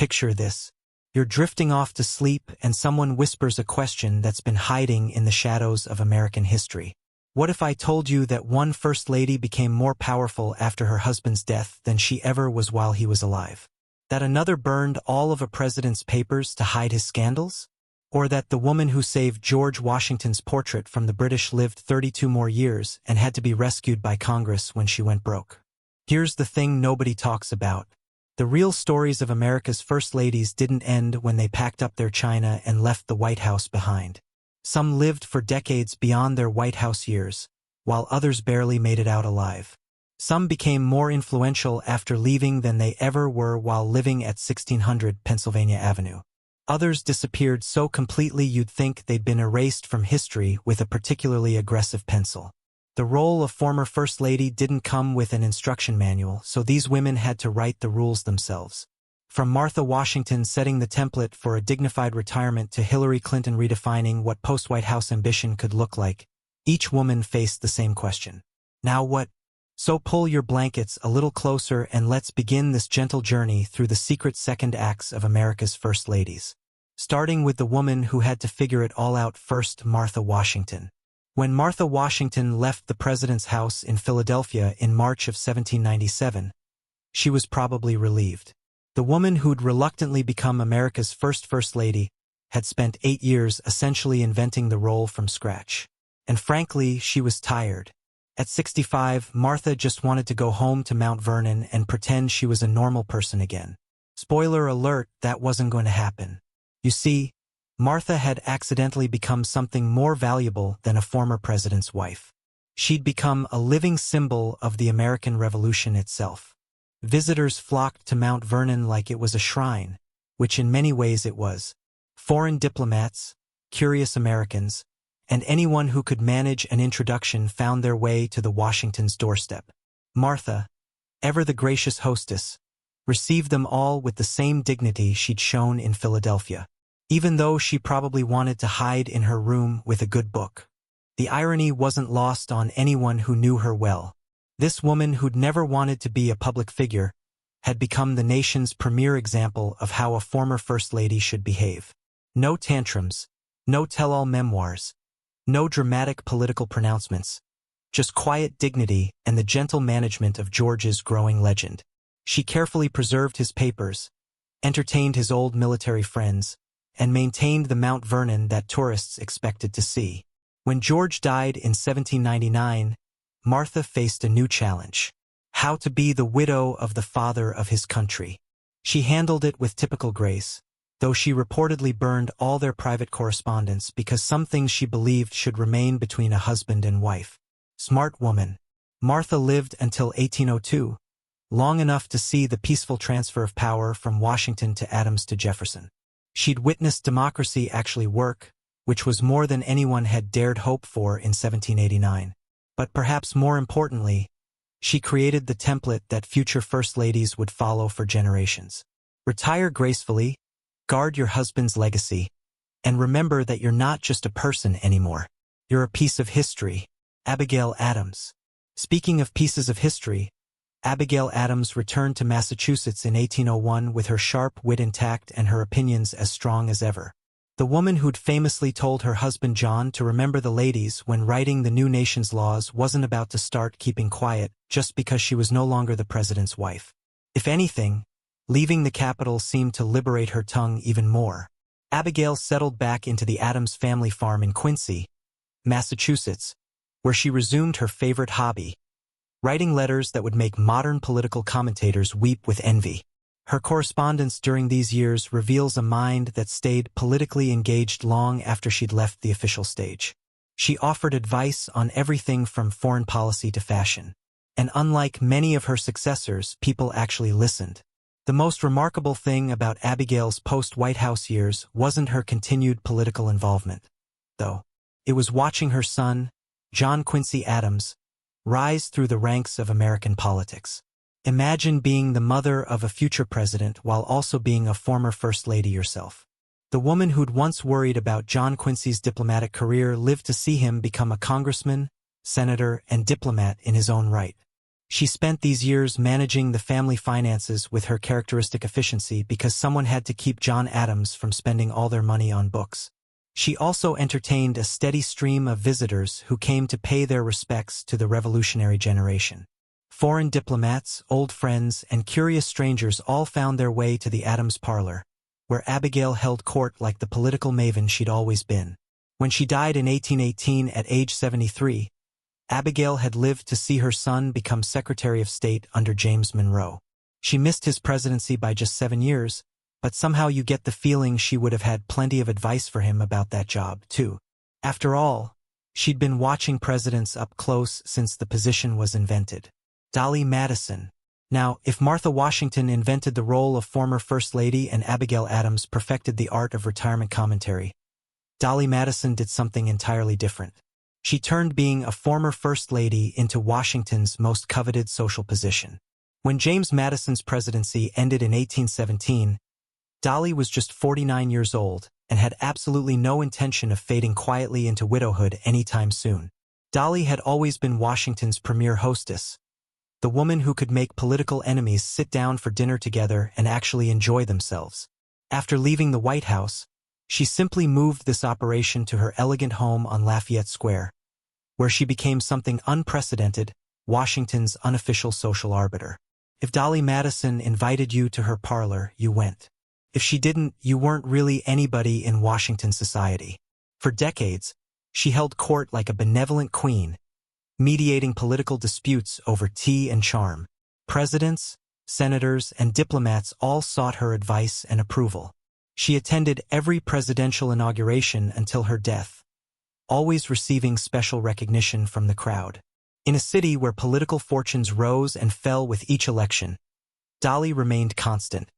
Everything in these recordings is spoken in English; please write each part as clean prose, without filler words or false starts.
Picture this. You're drifting off to sleep and someone whispers a question that's been hiding in the shadows of American history. What if I told you that one First Lady became more powerful after her husband's death than she ever was while he was alive? That another burned all of a president's papers to hide his scandals? Or that the woman who saved George Washington's portrait from the British lived 32 more years and had to be rescued by Congress when she went broke? Here's the thing nobody talks about. The real stories of America's first ladies didn't end when they packed up their china and left the White House behind. Some lived for decades beyond their White House years, while others barely made it out alive. Some became more influential after leaving than they ever were while living at 1600 Pennsylvania Avenue. Others disappeared so completely you'd think they'd been erased from history with a particularly aggressive pencil. The role of former First Lady didn't come with an instruction manual, so these women had to write the rules themselves. From Martha Washington setting the template for a dignified retirement to Hillary Clinton redefining what post-White House ambition could look like, each woman faced the same question. Now what? So pull your blankets a little closer and let's begin this gentle journey through the secret second acts of America's First Ladies. Starting with the woman who had to figure it all out first, Martha Washington. When Martha Washington left the president's house in Philadelphia in March of 1797, she was probably relieved. The woman who'd reluctantly become America's First Lady had spent 8 years essentially inventing the role from scratch. And frankly, she was tired. At 65, Martha just wanted to go home to Mount Vernon and pretend she was a normal person again. Spoiler alert, that wasn't going to happen. You see, Martha had accidentally become something more valuable than a former president's wife. She'd become a living symbol of the American Revolution itself. Visitors flocked to Mount Vernon like it was a shrine, which in many ways it was. Foreign diplomats, curious Americans, and anyone who could manage an introduction found their way to the Washington's doorstep. Martha, ever the gracious hostess, received them all with the same dignity she'd shown in Philadelphia, even though she probably wanted to hide in her room with a good book. The irony wasn't lost on anyone who knew her well. This woman who'd never wanted to be a public figure had become the nation's premier example of how a former First Lady should behave. No tantrums, no tell-all memoirs, no dramatic political pronouncements, just quiet dignity and the gentle management of George's growing legend. She carefully preserved his papers, entertained his old military friends, and maintained the Mount Vernon that tourists expected to see. When George died in 1799, Martha faced a new challenge: how to be the widow of the father of his country. She handled it with typical grace, though she reportedly burned all their private correspondence because some things she believed should remain between a husband and wife. Smart woman. Martha lived until 1802, long enough to see the peaceful transfer of power from Washington to Adams to Jefferson. She'd witnessed democracy actually work, which was more than anyone had dared hope for in 1789. But perhaps more importantly, she created the template that future First Ladies would follow for generations. Retire gracefully, guard your husband's legacy, and remember that you're not just a person anymore. You're a piece of history. Abigail Adams. Speaking of pieces of history, Abigail Adams returned to Massachusetts in 1801 with her sharp wit intact and her opinions as strong as ever. The woman who'd famously told her husband John to remember the ladies when writing the new nation's laws wasn't about to start keeping quiet just because she was no longer the president's wife. If anything, leaving the capital seemed to liberate her tongue even more. Abigail settled back into the Adams family farm in Quincy, Massachusetts, where she resumed her favorite hobby: writing letters that would make modern political commentators weep with envy. Her correspondence during these years reveals a mind that stayed politically engaged long after she'd left the official stage. She offered advice on everything from foreign policy to fashion. And unlike many of her successors, people actually listened. The most remarkable thing about Abigail's post-White House years wasn't her continued political involvement, though. It was watching her son, John Quincy Adams, rise through the ranks of American politics. Imagine being the mother of a future president while also being a former First Lady yourself. The woman who'd once worried about John Quincy's diplomatic career lived to see him become a congressman, senator, and diplomat in his own right. She spent these years managing the family finances with her characteristic efficiency because someone had to keep John Adams from spending all their money on books. She also entertained a steady stream of visitors who came to pay their respects to the revolutionary generation. Foreign diplomats, old friends, and curious strangers all found their way to the Adams parlor, where Abigail held court like the political maven she'd always been. When she died in 1818 at age 73, Abigail had lived to see her son become Secretary of State under James Monroe. She missed his presidency by just 7 years, but somehow you get the feeling she would have had plenty of advice for him about that job, too. After all, she'd been watching presidents up close since the position was invented. Dolly Madison. Now, if Martha Washington invented the role of former First Lady and Abigail Adams perfected the art of retirement commentary, Dolly Madison did something entirely different. She turned being a former First Lady into Washington's most coveted social position. When James Madison's presidency ended in 1817, Dolly was just 49 years old and had absolutely no intention of fading quietly into widowhood anytime soon. Dolly had always been Washington's premier hostess, the woman who could make political enemies sit down for dinner together and actually enjoy themselves. After leaving the White House, she simply moved this operation to her elegant home on Lafayette Square, where she became something unprecedented, Washington's unofficial social arbiter. If Dolly Madison invited you to her parlor, you went. If she didn't, you weren't really anybody in Washington society. For decades, she held court like a benevolent queen, mediating political disputes over tea and charm. Presidents, senators, and diplomats all sought her advice and approval. She attended every presidential inauguration until her death, always receiving special recognition from the crowd. In a city where political fortunes rose and fell with each election, Dolly remained constant,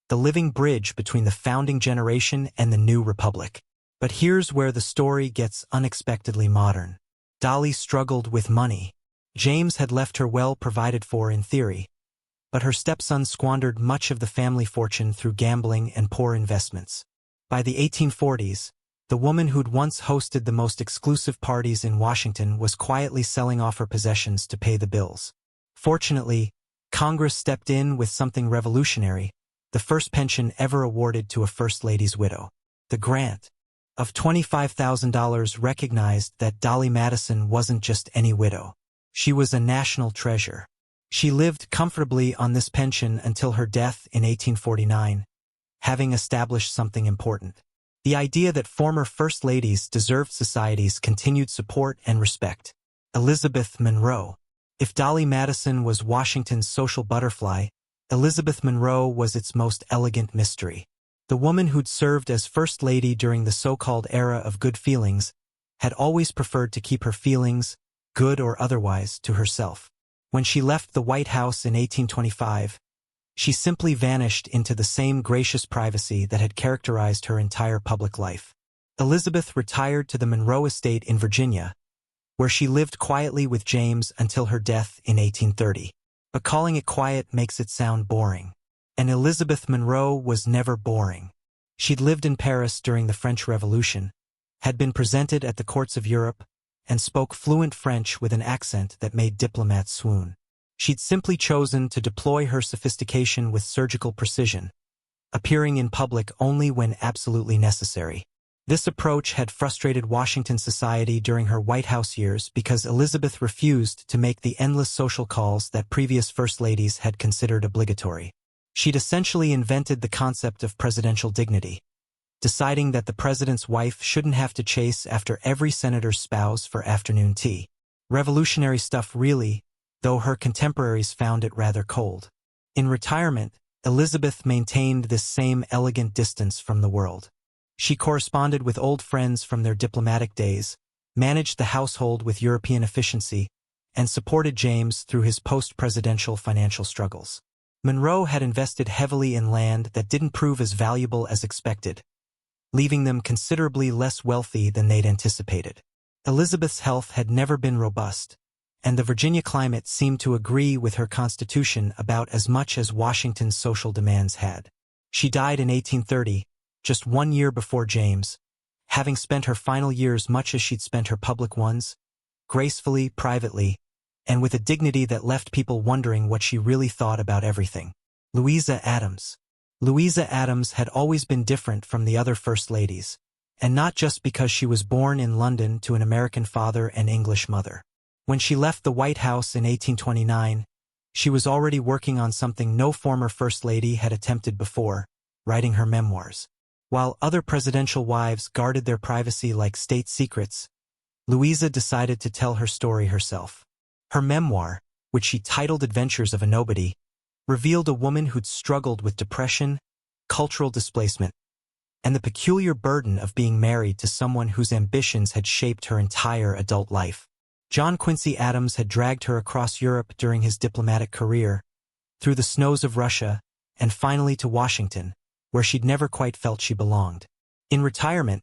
the living bridge between the founding generation and the new republic. But here's where the story gets unexpectedly modern. Dolly struggled with money. James had left her well provided for in theory, but her stepson squandered much of the family fortune through gambling and poor investments. By the 1840s, the woman who'd once hosted the most exclusive parties in Washington was quietly selling off her possessions to pay the bills. Fortunately, Congress stepped in with something revolutionary, the first pension ever awarded to a First Lady's widow. The grant of $25,000 recognized that Dolly Madison wasn't just any widow. She was a national treasure. She lived comfortably on this pension until her death in 1849, having established something important. The idea that former First Ladies deserved society's continued support and respect. Elizabeth Monroe. If Dolly Madison was Washington's social butterfly, Elizabeth Monroe was its most elegant mystery. The woman who'd served as First Lady during the so-called era of good feelings had always preferred to keep her feelings, good or otherwise, to herself. When she left the White House in 1825, she simply vanished into the same gracious privacy that had characterized her entire public life. Elizabeth retired to the Monroe estate in Virginia, where she lived quietly with James until her death in 1830. But calling it quiet makes it sound boring. And Elizabeth Monroe was never boring. She'd lived in Paris during the French Revolution, had been presented at the courts of Europe, and spoke fluent French with an accent that made diplomats swoon. She'd simply chosen to deploy her sophistication with surgical precision, appearing in public only when absolutely necessary. This approach had frustrated Washington society during her White House years because Elizabeth refused to make the endless social calls that previous First Ladies had considered obligatory. She'd essentially invented the concept of presidential dignity, deciding that the president's wife shouldn't have to chase after every senator's spouse for afternoon tea. Revolutionary stuff really, though her contemporaries found it rather cold. In retirement, Elizabeth maintained this same elegant distance from the world. She corresponded with old friends from their diplomatic days, managed the household with European efficiency, and supported James through his post-presidential financial struggles. Monroe had invested heavily in land that didn't prove as valuable as expected, leaving them considerably less wealthy than they'd anticipated. Elizabeth's health had never been robust, and the Virginia climate seemed to agree with her constitution about as much as Washington's social demands had. She died in 1830, just 1 year before James, having spent her final years much as she'd spent her public ones, gracefully, privately, and with a dignity that left people wondering what she really thought about everything. Louisa Adams. Louisa Adams had always been different from the other First Ladies, and not just because she was born in London to an American father and English mother. When she left the White House in 1829, she was already working on something no former First Lady had attempted before, writing her memoirs. While other presidential wives guarded their privacy like state secrets, Louisa decided to tell her story herself. Her memoir, which she titled Adventures of a Nobody, revealed a woman who'd struggled with depression, cultural displacement, and the peculiar burden of being married to someone whose ambitions had shaped her entire adult life. John Quincy Adams had dragged her across Europe during his diplomatic career, through the snows of Russia, and finally to Washington, where she'd never quite felt she belonged. In retirement,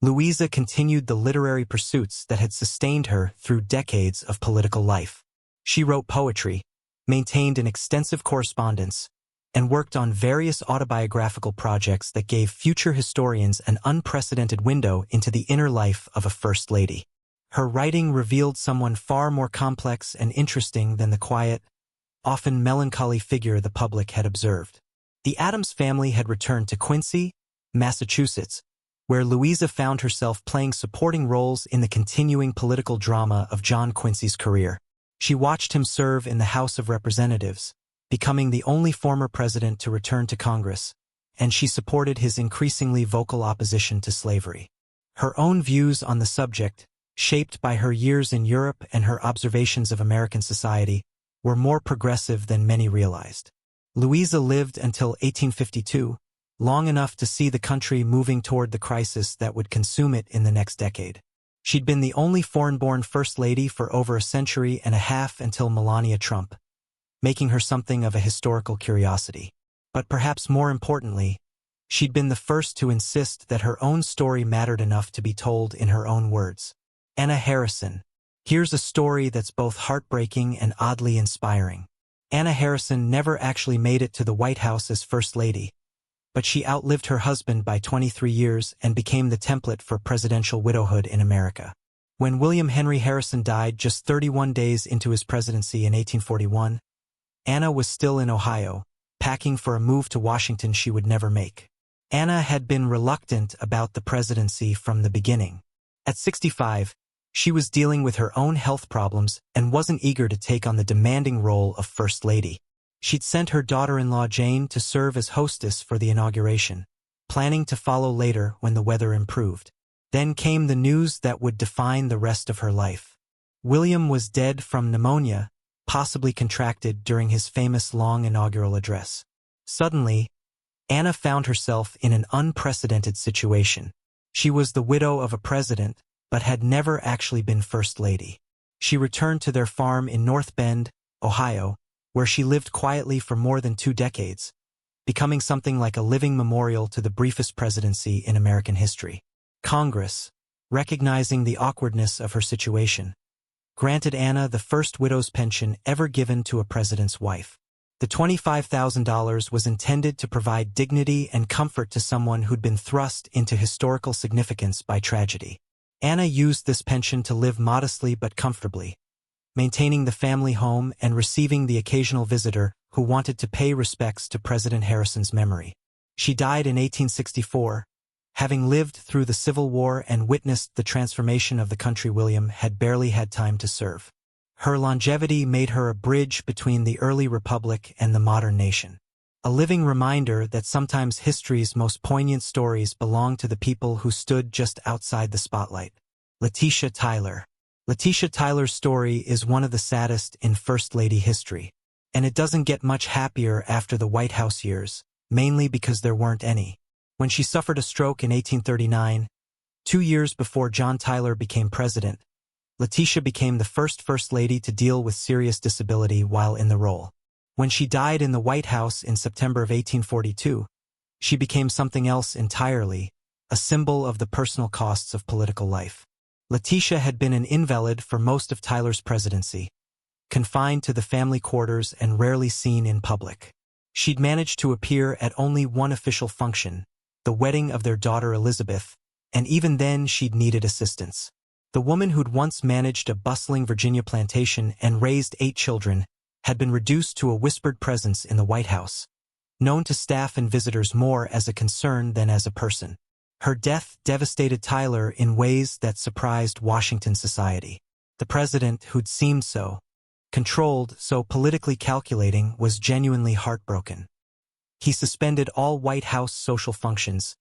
Louisa continued the literary pursuits that had sustained her through decades of political life. She wrote poetry, maintained an extensive correspondence, and worked on various autobiographical projects that gave future historians an unprecedented window into the inner life of a First Lady. Her writing revealed someone far more complex and interesting than the quiet, often melancholy figure the public had observed. The Adams family had returned to Quincy, Massachusetts, where Louisa found herself playing supporting roles in the continuing political drama of John Quincy's career. She watched him serve in the House of Representatives, becoming the only former president to return to Congress, and she supported his increasingly vocal opposition to slavery. Her own views on the subject, shaped by her years in Europe and her observations of American society, were more progressive than many realized. Louisa lived until 1852, long enough to see the country moving toward the crisis that would consume it in the next decade. She'd been the only foreign-born First Lady for over a century and a half until Melania Trump, making her something of a historical curiosity. But perhaps more importantly, she'd been the first to insist that her own story mattered enough to be told in her own words. Anna Harrison. Here's a story that's both heartbreaking and oddly inspiring. Anna Harrison never actually made it to the White House as First Lady, but she outlived her husband by 23 years and became the template for presidential widowhood in America. When William Henry Harrison died just 31 days into his presidency in 1841, Anna was still in Ohio, packing for a move to Washington she would never make. Anna had been reluctant about the presidency from the beginning. At 65, she was dealing with her own health problems and wasn't eager to take on the demanding role of First Lady. She'd sent her daughter-in-law Jane to serve as hostess for the inauguration, planning to follow later when the weather improved. Then came the news that would define the rest of her life. William was dead from pneumonia, possibly contracted during his famous long inaugural address. Suddenly, Anna found herself in an unprecedented situation. She was the widow of a president, but had never actually been First Lady. She returned to their farm in North Bend, Ohio, where she lived quietly for more than 2 decades, becoming something like a living memorial to the briefest presidency in American history. Congress, recognizing the awkwardness of her situation, granted Anna the first widow's pension ever given to a president's wife. The $25,000 was intended to provide dignity and comfort to someone who'd been thrust into historical significance by tragedy. Anna used this pension to live modestly but comfortably, maintaining the family home and receiving the occasional visitor who wanted to pay respects to President Harrison's memory. She died in 1864, having lived through the Civil War and witnessed the transformation of the country William had barely had time to serve. Her longevity made her a bridge between the early republic and the modern nation, a living reminder that sometimes history's most poignant stories belong to the people who stood just outside the spotlight. Letitia Tyler. Letitia Tyler's story is one of the saddest in First Lady history, and it doesn't get much happier after the White House years, mainly because there weren't any. When she suffered a stroke in 1839, 2 years before John Tyler became president, Letitia became the first First Lady to deal with serious disability while in the role. When she died in the White House in September of 1842, she became something else entirely, a symbol of the personal costs of political life. Letitia had been an invalid for most of Tyler's presidency, confined to the family quarters and rarely seen in public. She'd managed to appear at only one official function, the wedding of their daughter Elizabeth, and even then she'd needed assistance. The woman who'd once managed a bustling Virginia plantation and raised 8 children had been reduced to a whispered presence in the White House, known to staff and visitors more as a concern than as a person. Her death devastated Tyler in ways that surprised Washington society. The president, who'd seemed so controlled, so politically calculating, was genuinely heartbroken. He suspended all White House social functions,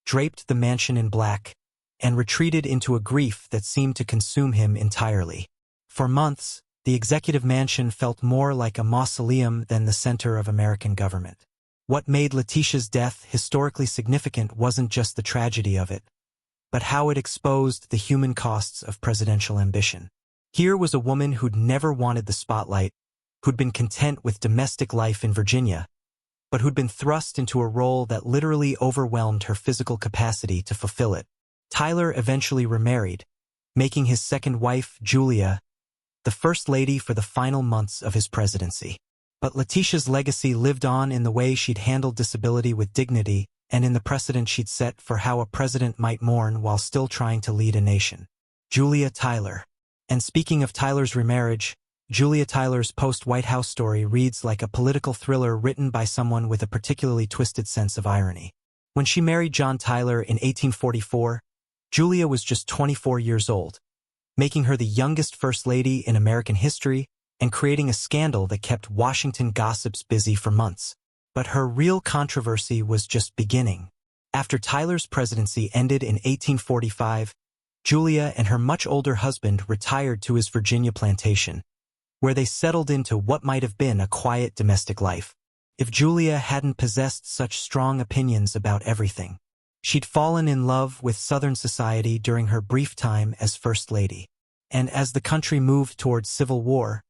draped the mansion in black, and retreated into a grief that seemed to consume him entirely. For months, the executive mansion felt more like a mausoleum than the center of American government. What made Letitia's death historically significant wasn't just the tragedy of it, but how it exposed the human costs of presidential ambition. Here was a woman who'd never wanted the spotlight, who'd been content with domestic life in Virginia, but who'd been thrust into a role that literally overwhelmed her physical capacity to fulfill it. Tyler eventually remarried, making his second wife, Julia, the first lady for the final months of his presidency. But Letitia's legacy lived on in the way she'd handled disability with dignity and in the precedent she'd set for how a president might mourn while still trying to lead a nation. Julia Tyler. And speaking of Tyler's remarriage, Julia Tyler's post-White House story reads like a political thriller written by someone with a particularly twisted sense of irony. When she married John Tyler in 1844, Julia was just 24 years old, making her the youngest First Lady in American history and creating a scandal that kept Washington gossips busy for months. But her real controversy was just beginning. After Tyler's presidency ended in 1845, Julia and her much older husband retired to his Virginia plantation, where they settled into what might have been a quiet domestic life. If Julia hadn't possessed such strong opinions about everything, she'd fallen in love with Southern society during her brief time as First Lady. And as the country moved towards civil war,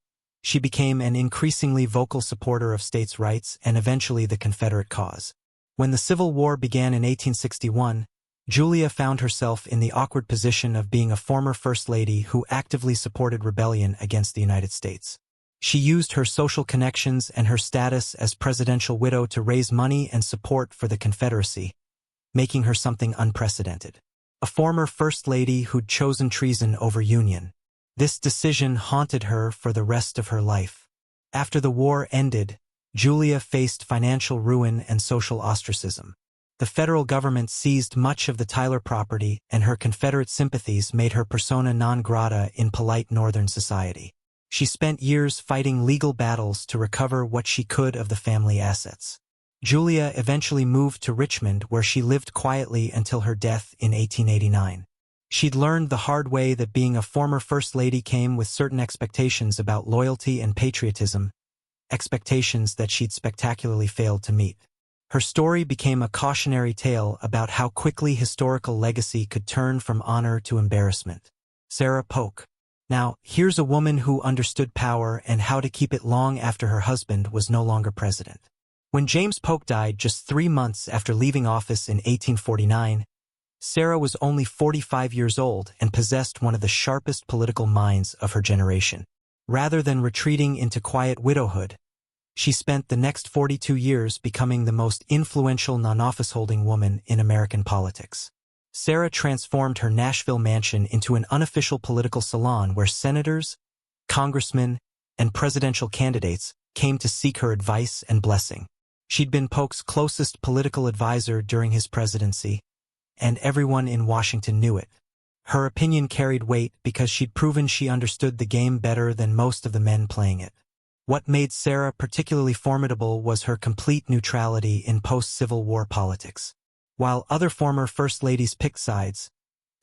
she became an increasingly vocal supporter of states' rights and eventually the Confederate cause. When the Civil War began in 1861, Julia found herself in the awkward position of being a former First Lady who actively supported rebellion against the United States. She used her social connections and her status as presidential widow to raise money and support for the Confederacy, making her something unprecedented. A former First Lady who'd chosen treason over Union. This decision haunted her for the rest of her life. After the war ended, Julia faced financial ruin and social ostracism. The federal government seized much of the Tyler property, and her Confederate sympathies made her persona non grata in polite Northern society. She spent years fighting legal battles to recover what she could of the family assets. Julia eventually moved to Richmond, where she lived quietly until her death in 1889. She'd learned the hard way that being a former First Lady came with certain expectations about loyalty and patriotism, expectations that she'd spectacularly failed to meet. Her story became a cautionary tale about how quickly historical legacy could turn from honor to embarrassment. Sarah Polk. Now, here's a woman who understood power and how to keep it long after her husband was no longer president. When James Polk died just 3 months after leaving office in 1849, Sarah was only 45 years old and possessed one of the sharpest political minds of her generation. Rather than retreating into quiet widowhood, she spent the next 42 years becoming the most influential non-office-holding woman in American politics. Sarah transformed her Nashville mansion into an unofficial political salon where senators, congressmen, and presidential candidates came to seek her advice and blessing. She'd been Polk's closest political advisor during his presidency, and everyone in Washington knew it. Her opinion carried weight because she'd proven she understood the game better than most of the men playing it. What made Sarah particularly formidable was her complete neutrality in post-Civil War politics. While other former First Ladies picked sides,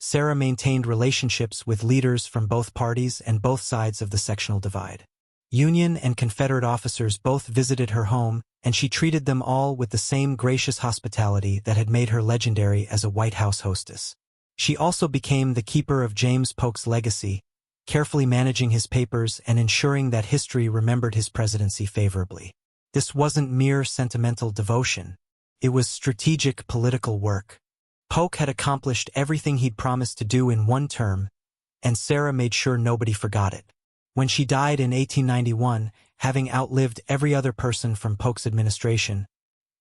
Sarah maintained relationships with leaders from both parties and both sides of the sectional divide. Union and Confederate officers both visited her home, and she treated them all with the same gracious hospitality that had made her legendary as a White House hostess. She also became the keeper of James Polk's legacy, carefully managing his papers and ensuring that history remembered his presidency favorably. This wasn't mere sentimental devotion. It was strategic political work. Polk had accomplished everything he'd promised to do in one term, and Sarah made sure nobody forgot it. When she died in 1891, having outlived every other person from Polk's administration,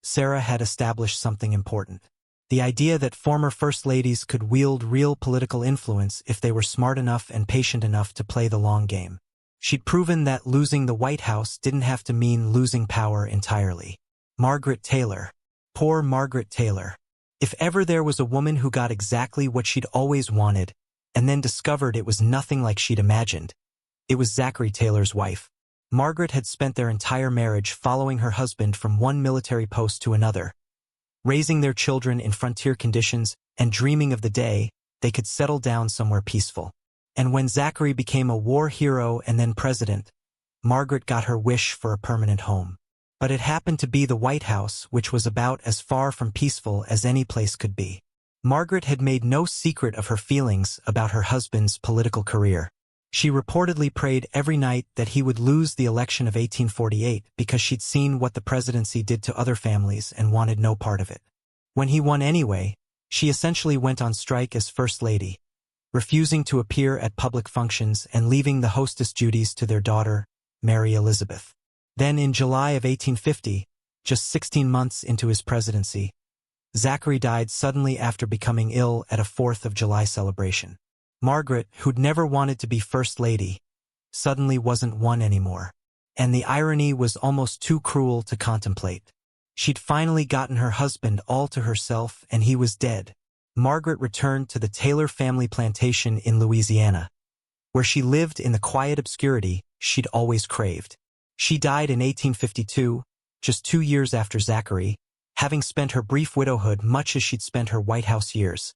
Sarah had established something important. The idea that former first ladies could wield real political influence if they were smart enough and patient enough to play the long game. She'd proven that losing the White House didn't have to mean losing power entirely. Margaret Taylor. Poor Margaret Taylor. If ever there was a woman who got exactly what she'd always wanted, and then discovered it was nothing like she'd imagined, it was Zachary Taylor's wife. Margaret had spent their entire marriage following her husband from one military post to another, raising their children in frontier conditions and dreaming of the day they could settle down somewhere peaceful. And when Zachary became a war hero and then president, Margaret got her wish for a permanent home. But it happened to be the White House, which was about as far from peaceful as any place could be. Margaret had made no secret of her feelings about her husband's political career. She reportedly prayed every night that he would lose the election of 1848 because she'd seen what the presidency did to other families and wanted no part of it. When he won anyway, she essentially went on strike as First Lady, refusing to appear at public functions and leaving the hostess duties to their daughter, Mary Elizabeth. Then in July of 1850, just 16 months into his presidency, Zachary died suddenly after becoming ill at a 4th of July celebration. Margaret, who'd never wanted to be First Lady, suddenly wasn't one anymore. And the irony was almost too cruel to contemplate. She'd finally gotten her husband all to herself and he was dead. Margaret returned to the Taylor family plantation in Louisiana, where she lived in the quiet obscurity she'd always craved. She died in 1852, just 2 years after Zachary, having spent her brief widowhood much as she'd spent her White House years,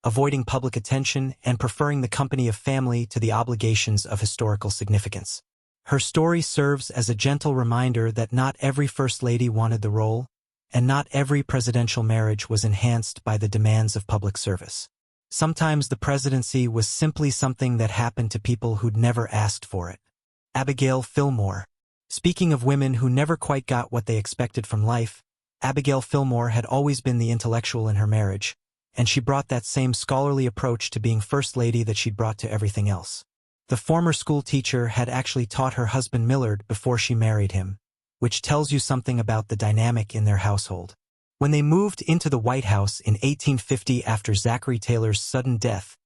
avoiding public attention and preferring the company of family to the obligations of historical significance. Her story serves as a gentle reminder that not every First Lady wanted the role, and not every presidential marriage was enhanced by the demands of public service. Sometimes the presidency was simply something that happened to people who'd never asked for it. Abigail Fillmore. Speaking of women who never quite got what they expected from life, Abigail Fillmore had always been the intellectual in her marriage, and she brought that same scholarly approach to being First Lady that she'd brought to everything else. The former school teacher had actually taught her husband Millard before she married him, which tells you something about the dynamic in their household. When they moved into the White House in 1850 after Zachary Taylor's sudden death,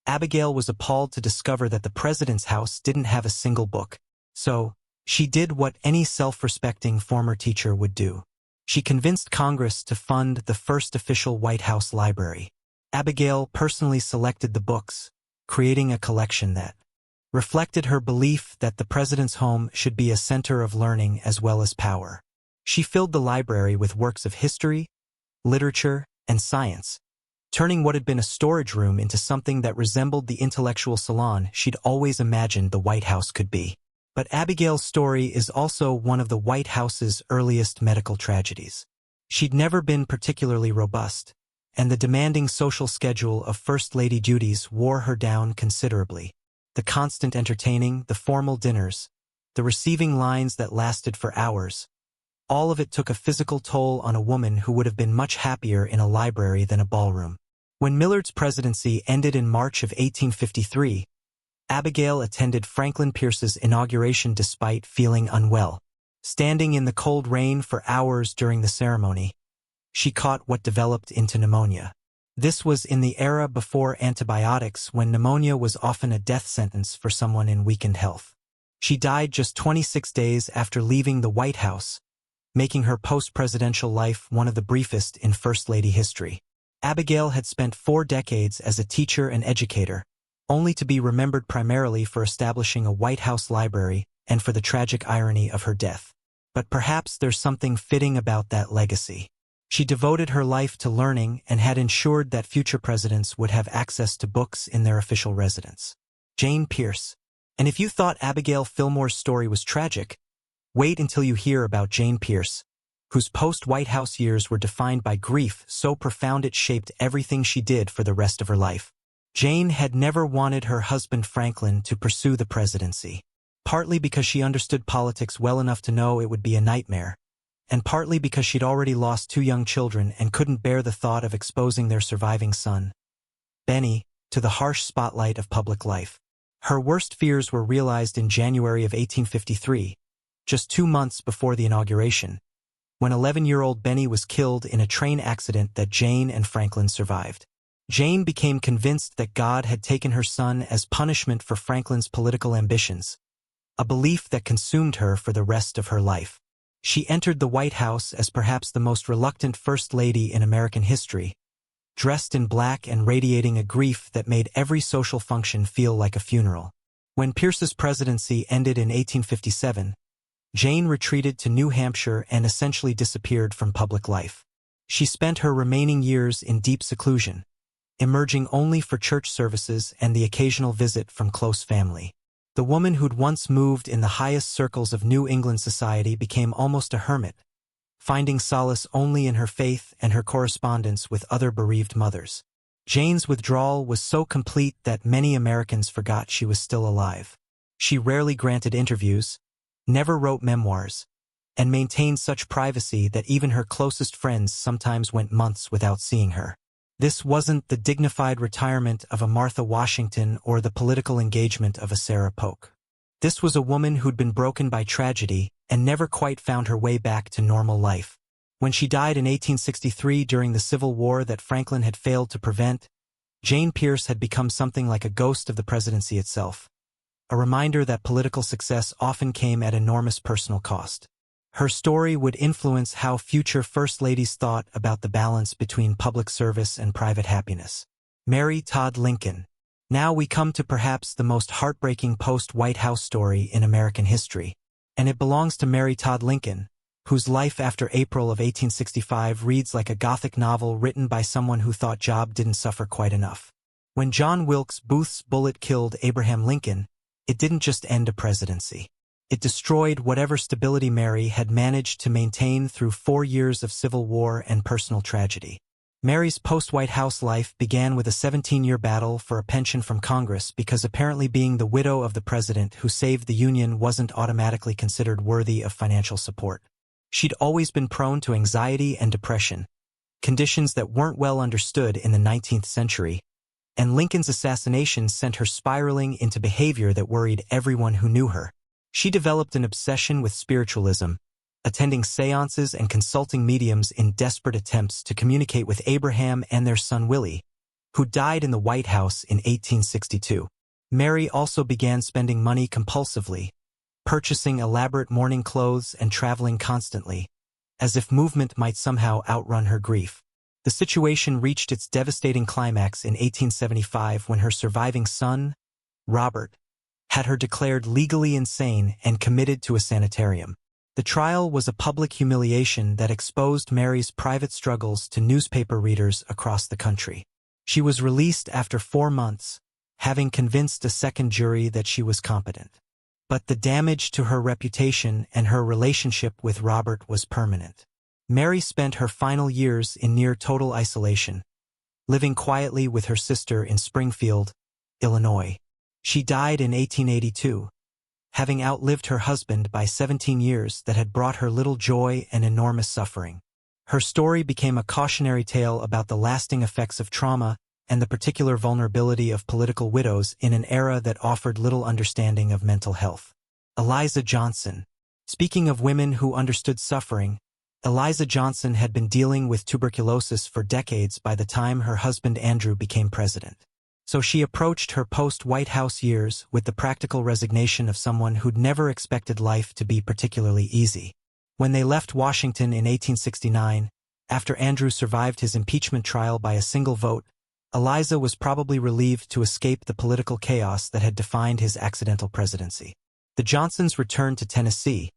Abigail was appalled to discover that the president's house didn't have a single book. So, she did what any self-respecting former teacher would do. She convinced Congress to fund the first official White House library. Abigail personally selected the books, creating a collection that reflected her belief that the president's home should be a center of learning as well as power. She filled the library with works of history, literature, and science, turning what had been a storage room into something that resembled the intellectual salon she'd always imagined the White House could be. But Abigail's story is also one of the White House's earliest medical tragedies. She'd never been particularly robust, and the demanding social schedule of First Lady duties wore her down considerably. The constant entertaining, the formal dinners, the receiving lines that lasted for hours, all of it took a physical toll on a woman who would have been much happier in a library than a ballroom. When Millard's presidency ended in March of 1853, Abigail attended Franklin Pierce's inauguration despite feeling unwell. Standing in the cold rain for hours during the ceremony, she caught what developed into pneumonia. This was in the era before antibiotics, when pneumonia was often a death sentence for someone in weakened health. She died just 26 days after leaving the White House, making her post-presidential life one of the briefest in First Lady history. Abigail had spent 4 decades as a teacher and educator, only to be remembered primarily for establishing a White House library and for the tragic irony of her death. But perhaps there's something fitting about that legacy. She devoted her life to learning and had ensured that future presidents would have access to books in their official residence. Jane Pierce. And if you thought Abigail Fillmore's story was tragic, wait until you hear about Jane Pierce, whose post-White House years were defined by grief so profound it shaped everything she did for the rest of her life. Jane had never wanted her husband Franklin to pursue the presidency, partly because she understood politics well enough to know it would be a nightmare, and partly because she'd already lost 2 young children and couldn't bear the thought of exposing their surviving son, Benny, to the harsh spotlight of public life. Her worst fears were realized in January of 1853, just 2 months before the inauguration, when 11-year-old Benny was killed in a train accident that Jane and Franklin survived. Jane became convinced that God had taken her son as punishment for Franklin's political ambitions, a belief that consumed her for the rest of her life. She entered the White House as perhaps the most reluctant First Lady in American history, dressed in black and radiating a grief that made every social function feel like a funeral. When Pierce's presidency ended in 1857, Jane retreated to New Hampshire and essentially disappeared from public life. She spent her remaining years in deep seclusion, emerging only for church services and the occasional visit from close family. The woman who'd once moved in the highest circles of New England society became almost a hermit, finding solace only in her faith and her correspondence with other bereaved mothers. Jane's withdrawal was so complete that many Americans forgot she was still alive. She rarely granted interviews, never wrote memoirs, and maintained such privacy that even her closest friends sometimes went months without seeing her. This wasn't the dignified retirement of a Martha Washington or the political engagement of a Sarah Polk. This was a woman who'd been broken by tragedy and never quite found her way back to normal life. When she died in 1863 during the Civil War that Franklin had failed to prevent, Jane Pierce had become something like a ghost of the presidency itself, a reminder that political success often came at enormous personal cost. Her story would influence how future First Ladies thought about the balance between public service and private happiness. Mary Todd Lincoln. Now we come to perhaps the most heartbreaking post-White House story in American history, and it belongs to Mary Todd Lincoln, whose life after April of 1865 reads like a Gothic novel written by someone who thought job didn't suffer quite enough. When John Wilkes Booth's bullet killed Abraham Lincoln, it didn't just end a presidency. It destroyed whatever stability Mary had managed to maintain through 4 years of civil war and personal tragedy. Mary's post-White House life began with a 17-year battle for a pension from Congress because apparently being the widow of the president who saved the Union wasn't automatically considered worthy of financial support. She'd always been prone to anxiety and depression, conditions that weren't well understood in the 19th century, and Lincoln's assassination sent her spiraling into behavior that worried everyone who knew her. She developed an obsession with spiritualism, attending seances and consulting mediums in desperate attempts to communicate with Abraham and their son Willie, who died in the White House in 1862. Mary also began spending money compulsively, purchasing elaborate mourning clothes and traveling constantly, as if movement might somehow outrun her grief. The situation reached its devastating climax in 1875 when her surviving son, Robert, had her declared legally insane and committed to a sanitarium. The trial was a public humiliation that exposed Mary's private struggles to newspaper readers across the country. She was released after 4 months, having convinced a second jury that she was competent. But the damage to her reputation and her relationship with Robert was permanent. Mary spent her final years in near-total isolation, living quietly with her sister in Springfield, Illinois. She died in 1882, having outlived her husband by 17 years that had brought her little joy and enormous suffering. Her story became a cautionary tale about the lasting effects of trauma and the particular vulnerability of political widows in an era that offered little understanding of mental health. Eliza Johnson. Speaking of women who understood suffering, Eliza Johnson had been dealing with tuberculosis for decades by the time her husband Andrew became president. So she approached her post-White House years with the practical resignation of someone who'd never expected life to be particularly easy. When they left Washington in 1869, after Andrew survived his impeachment trial by a single vote, Eliza was probably relieved to escape the political chaos that had defined his accidental presidency. The Johnsons returned to Tennessee,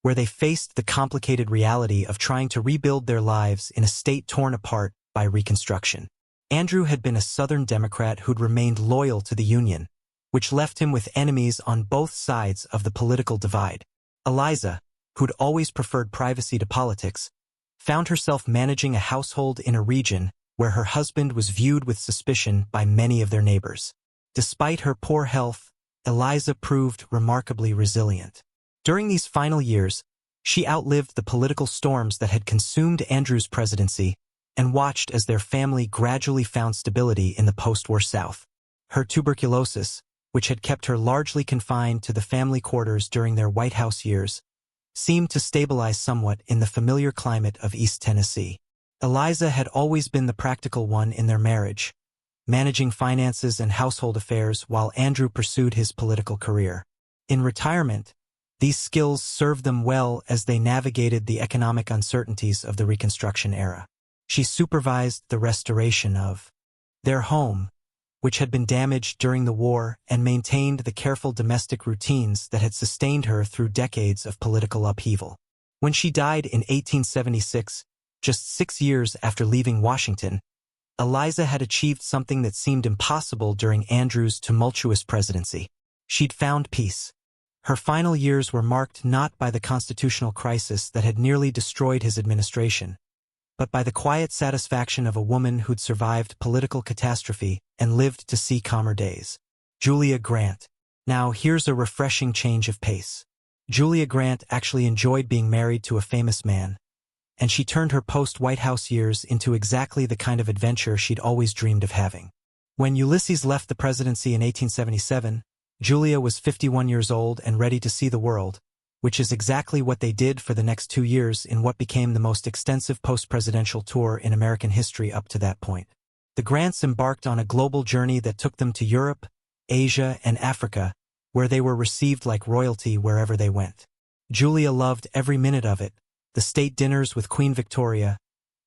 where they faced the complicated reality of trying to rebuild their lives in a state torn apart by Reconstruction. Andrew had been a Southern Democrat who'd remained loyal to the Union, which left him with enemies on both sides of the political divide. Eliza, who'd always preferred privacy to politics, found herself managing a household in a region where her husband was viewed with suspicion by many of their neighbors. Despite her poor health, Eliza proved remarkably resilient. During these final years, she outlived the political storms that had consumed Andrew's presidency and watched as their family gradually found stability in the post-war South. Her tuberculosis, which had kept her largely confined to the family quarters during their White House years, seemed to stabilize somewhat in the familiar climate of East Tennessee. Eliza had always been the practical one in their marriage, managing finances and household affairs while Andrew pursued his political career. In retirement, these skills served them well as they navigated the economic uncertainties of the Reconstruction era. She supervised the restoration of their home, which had been damaged during the war, and maintained the careful domestic routines that had sustained her through decades of political upheaval. When she died in 1876, just 6 years after leaving Washington, Eliza had achieved something that seemed impossible during Andrew's tumultuous presidency. She'd found peace. Her final years were marked not by the constitutional crisis that had nearly destroyed his administration, but by the quiet satisfaction of a woman who'd survived political catastrophe and lived to see calmer days. Julia Grant. Now here's a refreshing change of pace. Julia Grant actually enjoyed being married to a famous man, and she turned her post-White House years into exactly the kind of adventure she'd always dreamed of having. When Ulysses left the presidency in 1877, Julia was 51 years old and ready to see the world, which is exactly what they did for the next 2 years in what became the most extensive post-presidential tour in American history up to that point. The Grants embarked on a global journey that took them to Europe, Asia, and Africa, where they were received like royalty wherever they went. Julia loved every minute of it: the state dinners with Queen Victoria,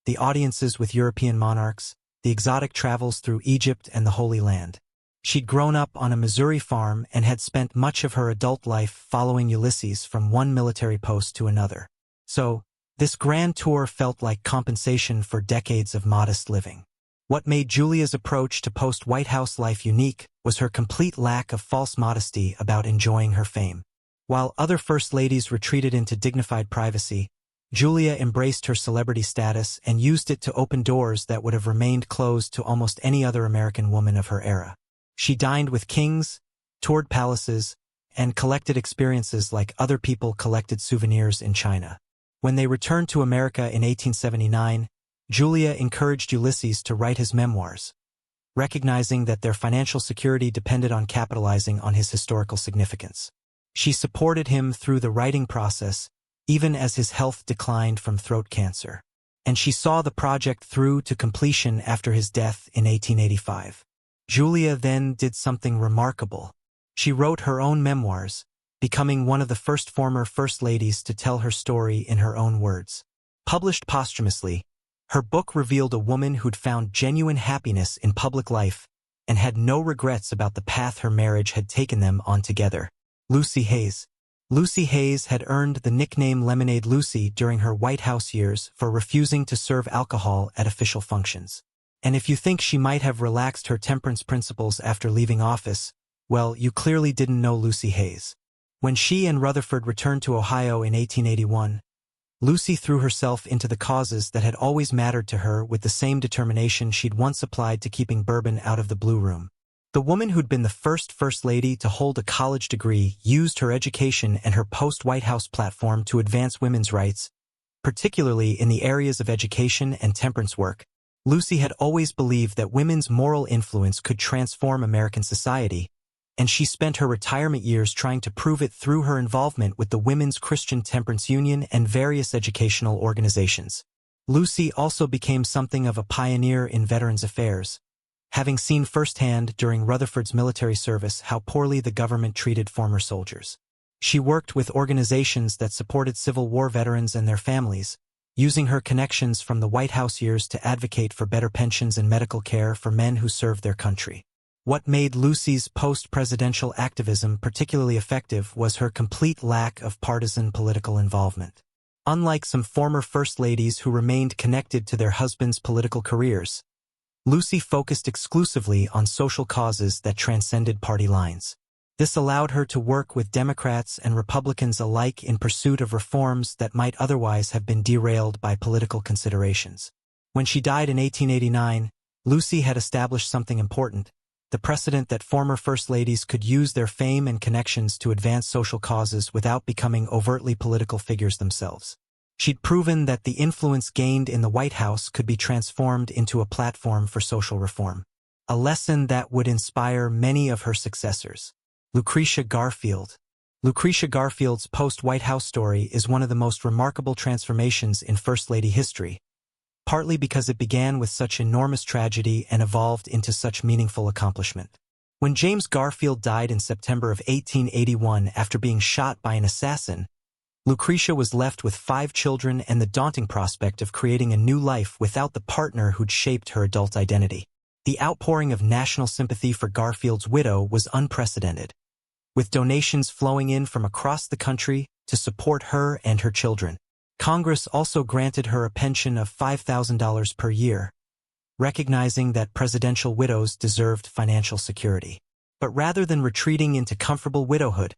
the audiences with European monarchs, the exotic travels through Egypt and the Holy Land. She'd grown up on a Missouri farm and had spent much of her adult life following Ulysses from one military post to another. So, this grand tour felt like compensation for decades of modest living. What made Julia's approach to post-White House life unique was her complete lack of false modesty about enjoying her fame. While other first ladies retreated into dignified privacy, Julia embraced her celebrity status and used it to open doors that would have remained closed to almost any other American woman of her era. She dined with kings, toured palaces, and collected experiences like other people collected souvenirs in China. When they returned to America in 1879, Julia encouraged Ulysses to write his memoirs, recognizing that their financial security depended on capitalizing on his historical significance. She supported him through the writing process, even as his health declined from throat cancer. And she saw the project through to completion after his death in 1885. Julia then did something remarkable. She wrote her own memoirs, becoming one of the first former First Ladies to tell her story in her own words. Published posthumously, her book revealed a woman who'd found genuine happiness in public life and had no regrets about the path her marriage had taken them on together. Lucy Hayes. Lucy Hayes had earned the nickname Lemonade Lucy during her White House years for refusing to serve alcohol at official functions. And if you think she might have relaxed her temperance principles after leaving office, well, you clearly didn't know Lucy Hayes. When she and Rutherford returned to Ohio in 1881, Lucy threw herself into the causes that had always mattered to her with the same determination she'd once applied to keeping bourbon out of the Blue Room. The woman who'd been the first First Lady to hold a college degree used her education and her post-White House platform to advance women's rights, particularly in the areas of education and temperance work. Lucy had always believed that women's moral influence could transform American society, and she spent her retirement years trying to prove it through her involvement with the Women's Christian Temperance Union and various educational organizations. Lucy also became something of a pioneer in veterans affairs, having seen firsthand during Rutherford's military service how poorly the government treated former soldiers. She worked with organizations that supported Civil War veterans and their families, using her connections from the White House years to advocate for better pensions and medical care for men who served their country. What made Lucy's post-presidential activism particularly effective was her complete lack of partisan political involvement. Unlike some former First Ladies who remained connected to their husbands' political careers, Lucy focused exclusively on social causes that transcended party lines. This allowed her to work with Democrats and Republicans alike in pursuit of reforms that might otherwise have been derailed by political considerations. When she died in 1889, Lucy had established something important: the precedent that former First Ladies could use their fame and connections to advance social causes without becoming overtly political figures themselves. She'd proven that the influence gained in the White House could be transformed into a platform for social reform, a lesson that would inspire many of her successors. Lucretia Garfield. Lucretia Garfield's post-White House story is one of the most remarkable transformations in First Lady history, partly because it began with such enormous tragedy and evolved into such meaningful accomplishment. When James Garfield died in September of 1881 after being shot by an assassin, Lucretia was left with 5 children and the daunting prospect of creating a new life without the partner who'd shaped her adult identity. The outpouring of national sympathy for Garfield's widow was unprecedented, with donations flowing in from across the country to support her and her children. Congress also granted her a pension of $5,000 per year, recognizing that presidential widows deserved financial security. But rather than retreating into comfortable widowhood,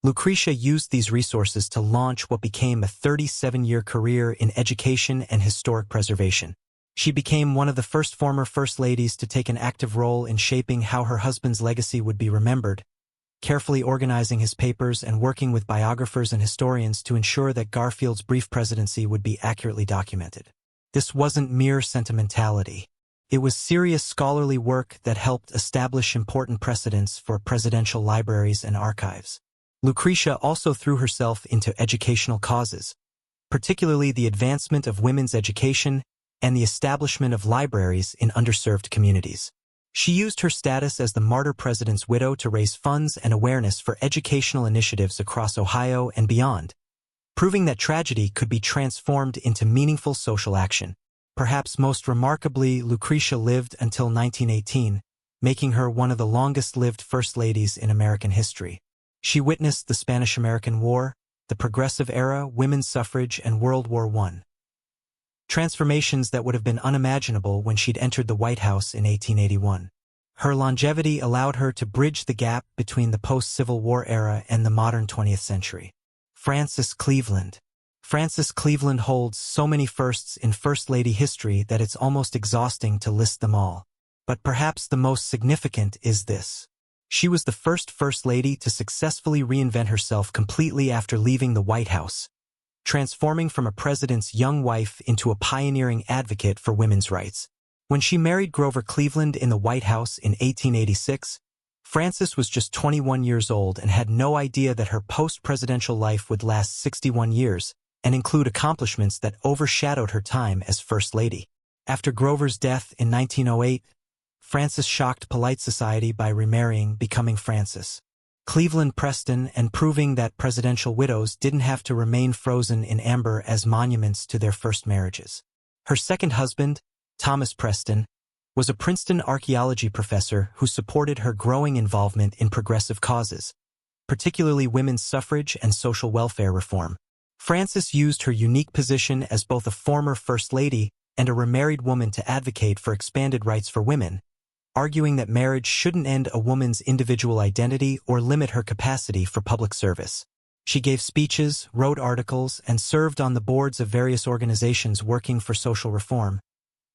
Lucretia used these resources to launch what became a 37-year career in education and historic preservation. She became one of the first former First Ladies to take an active role in shaping how her husband's legacy would be remembered, carefully organizing his papers and working with biographers and historians to ensure that Garfield's brief presidency would be accurately documented. This wasn't mere sentimentality. It was serious scholarly work that helped establish important precedents for presidential libraries and archives. Lucretia also threw herself into educational causes, particularly the advancement of women's education and the establishment of libraries in underserved communities. She used her status as the martyr president's widow to raise funds and awareness for educational initiatives across Ohio and beyond, proving that tragedy could be transformed into meaningful social action. Perhaps most remarkably, Lucretia lived until 1918, making her one of the longest-lived First Ladies in American history. She witnessed the Spanish-American War, the Progressive Era, women's suffrage, and World War I. Transformations that would have been unimaginable when she'd entered the White House in 1881. Her longevity allowed her to bridge the gap between the post-Civil War era and the modern 20th century. Frances Cleveland. Frances Cleveland holds so many firsts in First Lady history that it's almost exhausting to list them all. But perhaps the most significant is this. She was the first First Lady to successfully reinvent herself completely after leaving the White House, transforming from a president's young wife into a pioneering advocate for women's rights. When she married Grover Cleveland in the White House in 1886, Frances was just 21 years old and had no idea that her post-presidential life would last 61 years and include accomplishments that overshadowed her time as First Lady. After Grover's death in 1908, Frances shocked polite society by remarrying, becoming Frances Cleveland Preston, and proving that presidential widows didn't have to remain frozen in amber as monuments to their first marriages. Her second husband, Thomas Preston, was a Princeton archaeology professor who supported her growing involvement in progressive causes, particularly women's suffrage and social welfare reform. Frances used her unique position as both a former First Lady and a remarried woman to advocate for expanded rights for women, arguing that marriage shouldn't end a woman's individual identity or limit her capacity for public service. She gave speeches, wrote articles, and served on the boards of various organizations working for social reform,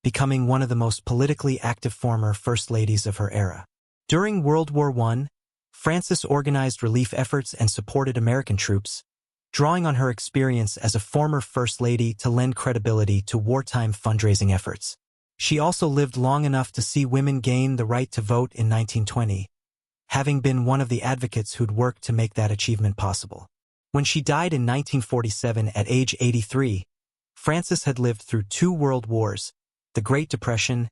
becoming one of the most politically active former First Ladies of her era. During World War I, Frances organized relief efforts and supported American troops, drawing on her experience as a former First Lady to lend credibility to wartime fundraising efforts. She also lived long enough to see women gain the right to vote in 1920, having been one of the advocates who'd worked to make that achievement possible. When she died in 1947 at age 83, Frances had lived through 2 world wars, the Great Depression,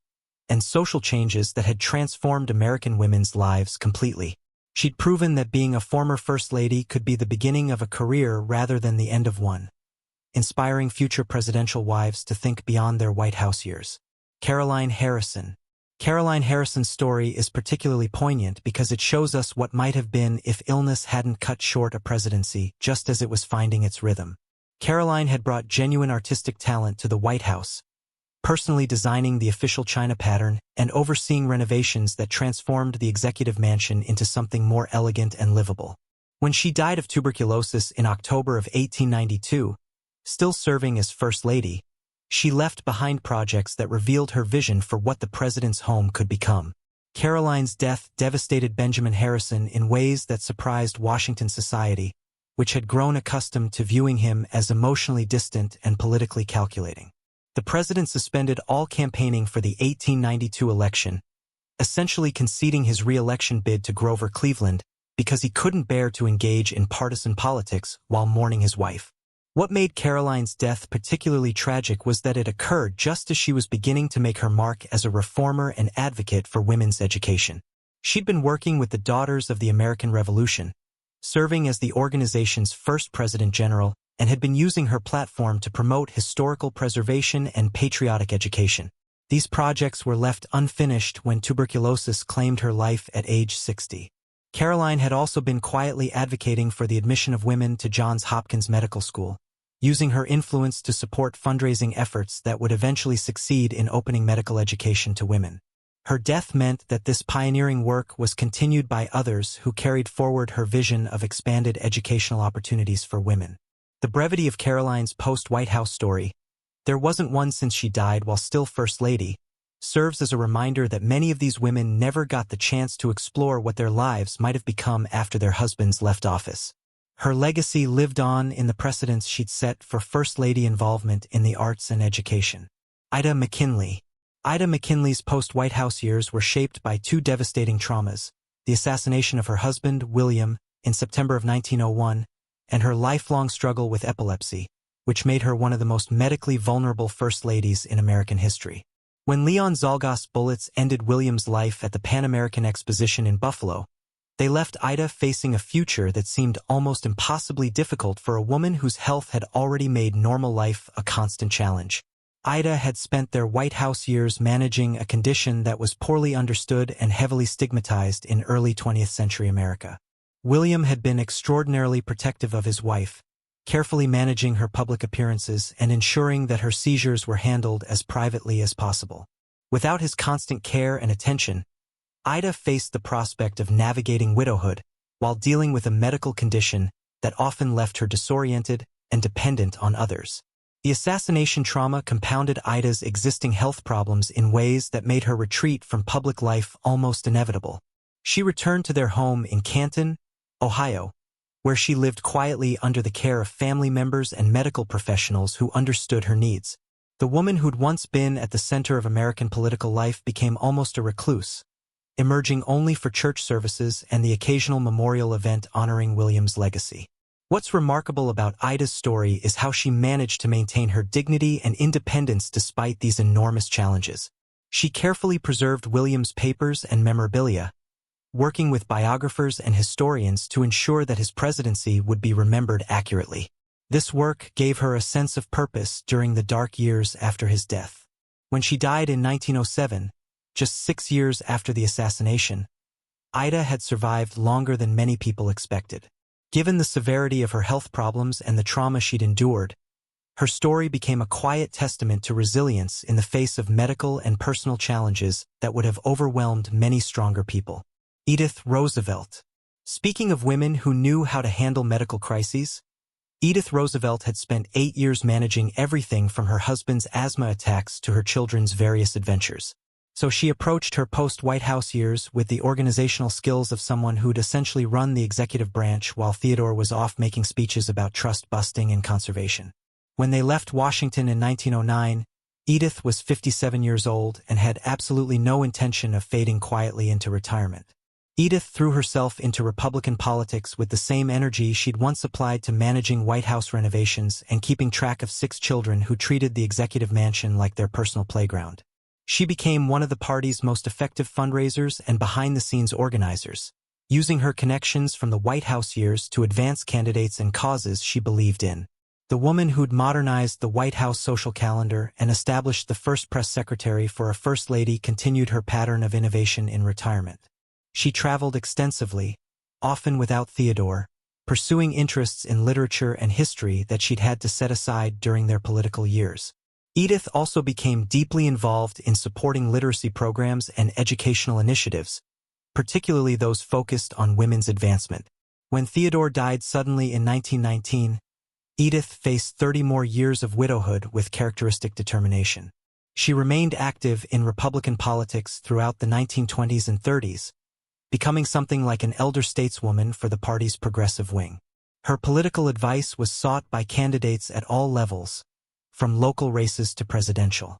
and social changes that had transformed American women's lives completely. She'd proven that being a former First Lady could be the beginning of a career rather than the end of one, inspiring future presidential wives to think beyond their White House years. Caroline Harrison. Caroline Harrison's story is particularly poignant because it shows us what might have been if illness hadn't cut short a presidency just as it was finding its rhythm. Caroline had brought genuine artistic talent to the White House, personally designing the official China pattern and overseeing renovations that transformed the executive mansion into something more elegant and livable. When she died of tuberculosis in October of 1892, still serving as First Lady, she left behind projects that revealed her vision for what the president's home could become. Caroline's death devastated Benjamin Harrison in ways that surprised Washington society, which had grown accustomed to viewing him as emotionally distant and politically calculating. The president suspended all campaigning for the 1892 election, essentially conceding his re-election bid to Grover Cleveland because he couldn't bear to engage in partisan politics while mourning his wife. What made Caroline's death particularly tragic was that it occurred just as she was beginning to make her mark as a reformer and advocate for women's education. She'd been working with the Daughters of the American Revolution, serving as the organization's first president general, and had been using her platform to promote historical preservation and patriotic education. These projects were left unfinished when tuberculosis claimed her life at age 60. Caroline had also been quietly advocating for the admission of women to Johns Hopkins Medical School, using her influence to support fundraising efforts that would eventually succeed in opening medical education to women. Her death meant that this pioneering work was continued by others who carried forward her vision of expanded educational opportunities for women. The brevity of Caroline's post-White House story, there wasn't one since she died while still First Lady, serves as a reminder that many of these women never got the chance to explore what their lives might have become after their husbands left office. Her legacy lived on in the precedents she'd set for First Lady involvement in the arts and education. Ida McKinley. Ida McKinley's post-White House years were shaped by two devastating traumas: the assassination of her husband, William, in September of 1901, and her lifelong struggle with epilepsy, which made her one of the most medically vulnerable First Ladies in American history. When Leon Zalgo's bullets ended William's life at the Pan American Exposition in Buffalo, they left Ida facing a future that seemed almost impossibly difficult for a woman whose health had already made normal life a constant challenge. Ida had spent their White House years managing a condition that was poorly understood and heavily stigmatized in early 20th century America. William had been extraordinarily protective of his wife, carefully managing her public appearances and ensuring that her seizures were handled as privately as possible. Without his constant care and attention, Ida faced the prospect of navigating widowhood while dealing with a medical condition that often left her disoriented and dependent on others. The assassination trauma compounded Ida's existing health problems in ways that made her retreat from public life almost inevitable. She returned to their home in Canton, Ohio, where she lived quietly under the care of family members and medical professionals who understood her needs. The woman who'd once been at the center of American political life became almost a recluse, emerging only for church services and the occasional memorial event honoring William's legacy. What's remarkable about Ida's story is how she managed to maintain her dignity and independence despite these enormous challenges. She carefully preserved William's papers and memorabilia, working with biographers and historians to ensure that his presidency would be remembered accurately. This work gave her a sense of purpose during the dark years after his death. When she died in 1907, just 6 years after the assassination, Ida had survived longer than many people expected. Given the severity of her health problems and the trauma she'd endured, her story became a quiet testament to resilience in the face of medical and personal challenges that would have overwhelmed many stronger people. Edith Roosevelt. Speaking of women who knew how to handle medical crises, Edith Roosevelt had spent 8 years managing everything from her husband's asthma attacks to her children's various adventures. So she approached her post-White House years with the organizational skills of someone who'd essentially run the executive branch while Theodore was off making speeches about trust-busting and conservation. When they left Washington in 1909, Edith was 57 years old and had absolutely no intention of fading quietly into retirement. Edith threw herself into Republican politics with the same energy she'd once applied to managing White House renovations and keeping track of 6 children who treated the executive mansion like their personal playground. She became one of the party's most effective fundraisers and behind-the-scenes organizers, using her connections from the White House years to advance candidates and causes she believed in. The woman who'd modernized the White House social calendar and established the first press secretary for a First Lady continued her pattern of innovation in retirement. She traveled extensively, often without Theodore, pursuing interests in literature and history that she'd had to set aside during their political years. Edith also became deeply involved in supporting literacy programs and educational initiatives, particularly those focused on women's advancement. When Theodore died suddenly in 1919, Edith faced 30 more years of widowhood with characteristic determination. She remained active in Republican politics throughout the 1920s and 30s, becoming something like an elder stateswoman for the party's progressive wing. Her political advice was sought by candidates at all levels, from local races to presidential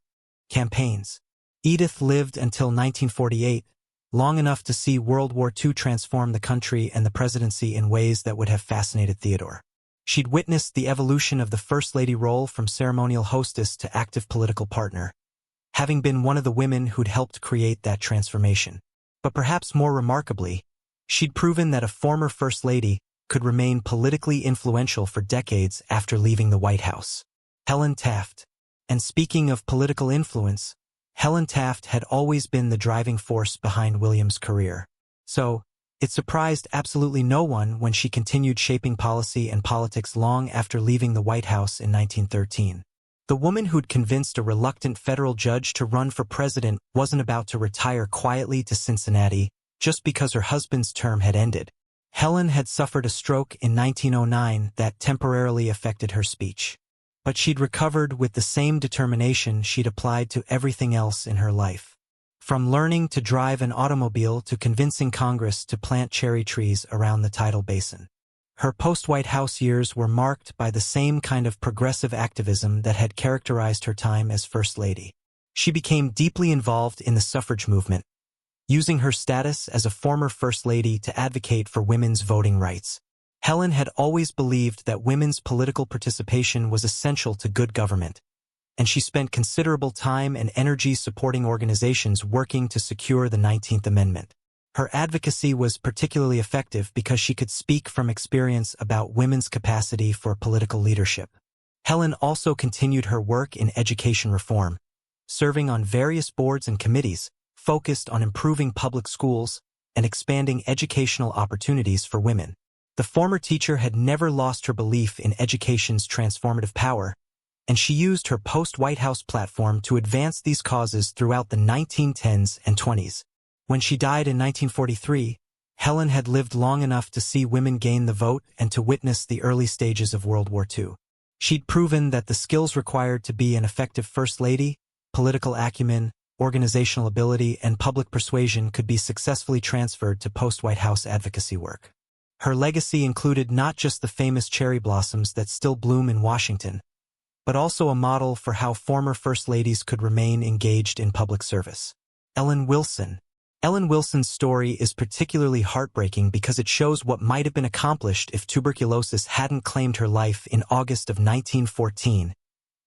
campaigns. Edith lived until 1948, long enough to see World War II transform the country and the presidency in ways that would have fascinated Theodore. She'd witnessed the evolution of the First Lady role from ceremonial hostess to active political partner, having been one of the women who'd helped create that transformation. But perhaps more remarkably, she'd proven that a former First Lady could remain politically influential for decades after leaving the White House. Helen Taft. And speaking of political influence, Helen Taft had always been the driving force behind William's career. So, it surprised absolutely no one when she continued shaping policy and politics long after leaving the White House in 1913. The woman who'd convinced a reluctant federal judge to run for president wasn't about to retire quietly to Cincinnati just because her husband's term had ended. Helen had suffered a stroke in 1909 that temporarily affected her speech. But she'd recovered with the same determination she'd applied to everything else in her life. From learning to drive an automobile to convincing Congress to plant cherry trees around the tidal basin. Her post-White House years were marked by the same kind of progressive activism that had characterized her time as First Lady. She became deeply involved in the suffrage movement, using her status as a former First Lady to advocate for women's voting rights. Helen had always believed that women's political participation was essential to good government, and she spent considerable time and energy supporting organizations working to secure the 19th Amendment. Her advocacy was particularly effective because she could speak from experience about women's capacity for political leadership. Helen also continued her work in education reform, serving on various boards and committees focused on improving public schools and expanding educational opportunities for women. The former teacher had never lost her belief in education's transformative power, and she used her post-White House platform to advance these causes throughout the 1910s and 20s. When she died in 1943, Helen had lived long enough to see women gain the vote and to witness the early stages of World War II. She'd proven that the skills required to be an effective First Lady, political acumen, organizational ability, and public persuasion could be successfully transferred to post-White House advocacy work. Her legacy included not just the famous cherry blossoms that still bloom in Washington, but also a model for how former First Ladies could remain engaged in public service. Ellen Wilson. Ellen Wilson's story is particularly heartbreaking because it shows what might have been accomplished if tuberculosis hadn't claimed her life in August of 1914,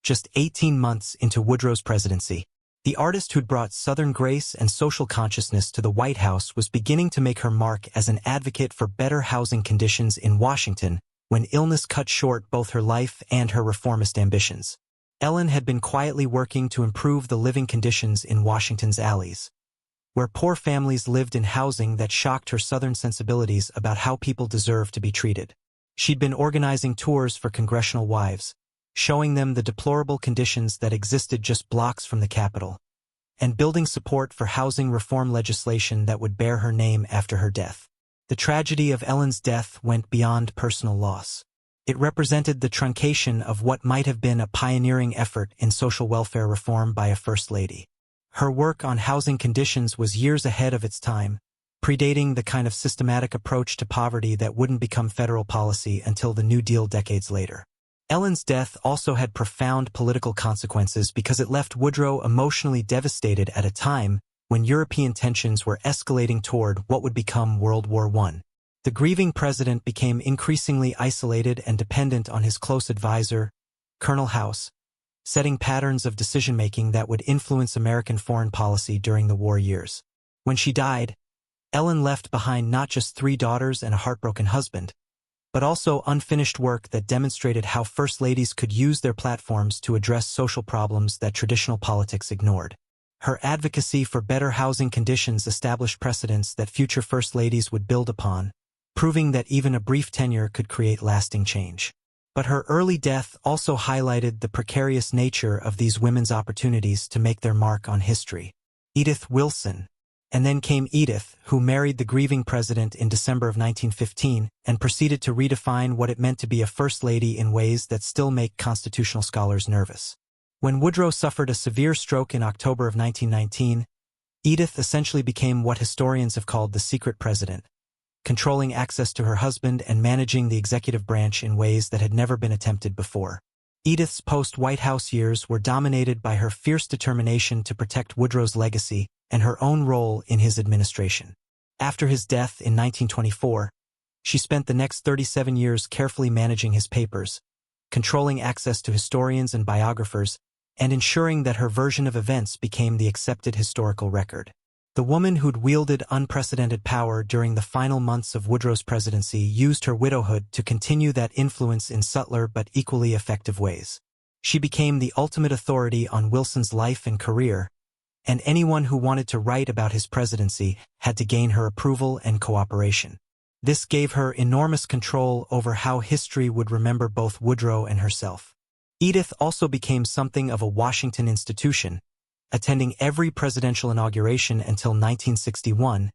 just 18 months into Woodrow's presidency. The artist who'd brought Southern grace and social consciousness to the White House was beginning to make her mark as an advocate for better housing conditions in Washington when illness cut short both her life and her reformist ambitions. Ellen had been quietly working to improve the living conditions in Washington's alleys, where poor families lived in housing that shocked her Southern sensibilities about how people deserve to be treated. She'd been organizing tours for congressional wives, showing them the deplorable conditions that existed just blocks from the Capitol, and building support for housing reform legislation that would bear her name after her death. The tragedy of Ellen's death went beyond personal loss. It represented the truncation of what might have been a pioneering effort in social welfare reform by a First Lady. Her work on housing conditions was years ahead of its time, predating the kind of systematic approach to poverty that wouldn't become federal policy until the New Deal decades later. Ellen's death also had profound political consequences because it left Woodrow emotionally devastated at a time when European tensions were escalating toward what would become World War I. The grieving president became increasingly isolated and dependent on his close advisor, Colonel House, setting patterns of decision-making that would influence American foreign policy during the war years. When she died, Ellen left behind not just 3 daughters and a heartbroken husband, but also unfinished work that demonstrated how First Ladies could use their platforms to address social problems that traditional politics ignored. Her advocacy for better housing conditions established precedents that future First Ladies would build upon, proving that even a brief tenure could create lasting change. But her early death also highlighted the precarious nature of these women's opportunities to make their mark on history. Edith Wilson. And then came Edith, who married the grieving president in December of 1915 and proceeded to redefine what it meant to be a First Lady in ways that still make constitutional scholars nervous. When Woodrow suffered a severe stroke in October of 1919, Edith essentially became what historians have called the secret president, controlling access to her husband and managing the executive branch in ways that had never been attempted before. Edith's post-White House years were dominated by her fierce determination to protect Woodrow's legacy and her own role in his administration. After his death in 1924, she spent the next 37 years carefully managing his papers, controlling access to historians and biographers, and ensuring that her version of events became the accepted historical record. The woman who'd wielded unprecedented power during the final months of Woodrow's presidency used her widowhood to continue that influence in subtler but equally effective ways. She became the ultimate authority on Wilson's life and career, and anyone who wanted to write about his presidency had to gain her approval and cooperation. This gave her enormous control over how history would remember both Woodrow and herself. Edith also became something of a Washington institution, attending every presidential inauguration until 1961,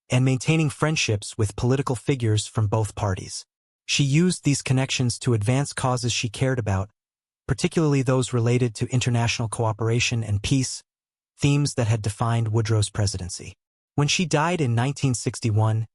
and maintaining friendships with political figures from both parties. She used these connections to advance causes she cared about, particularly those related to international cooperation and peace, themes that had defined Woodrow's presidency. When she died in 1961,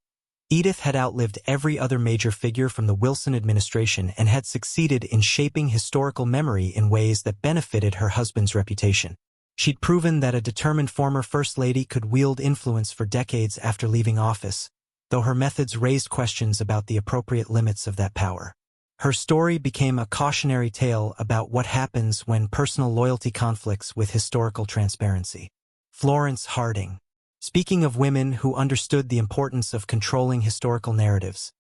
Edith had outlived every other major figure from the Wilson administration and had succeeded in shaping historical memory in ways that benefited her husband's reputation. She'd proven that a determined former First Lady could wield influence for decades after leaving office, though her methods raised questions about the appropriate limits of that power. Her story became a cautionary tale about what happens when personal loyalty conflicts with historical transparency. Florence Harding. Speaking of women who understood the importance of controlling historical narratives,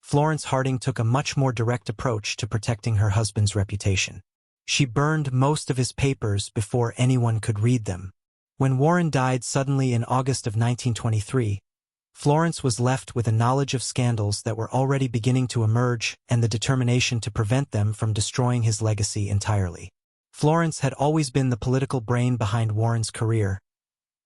Florence Harding took a much more direct approach to protecting her husband's reputation. She burned most of his papers before anyone could read them. When Warren died suddenly in August of 1923, Florence was left with a knowledge of scandals that were already beginning to emerge and the determination to prevent them from destroying his legacy entirely. Florence had always been the political brain behind Warren's career,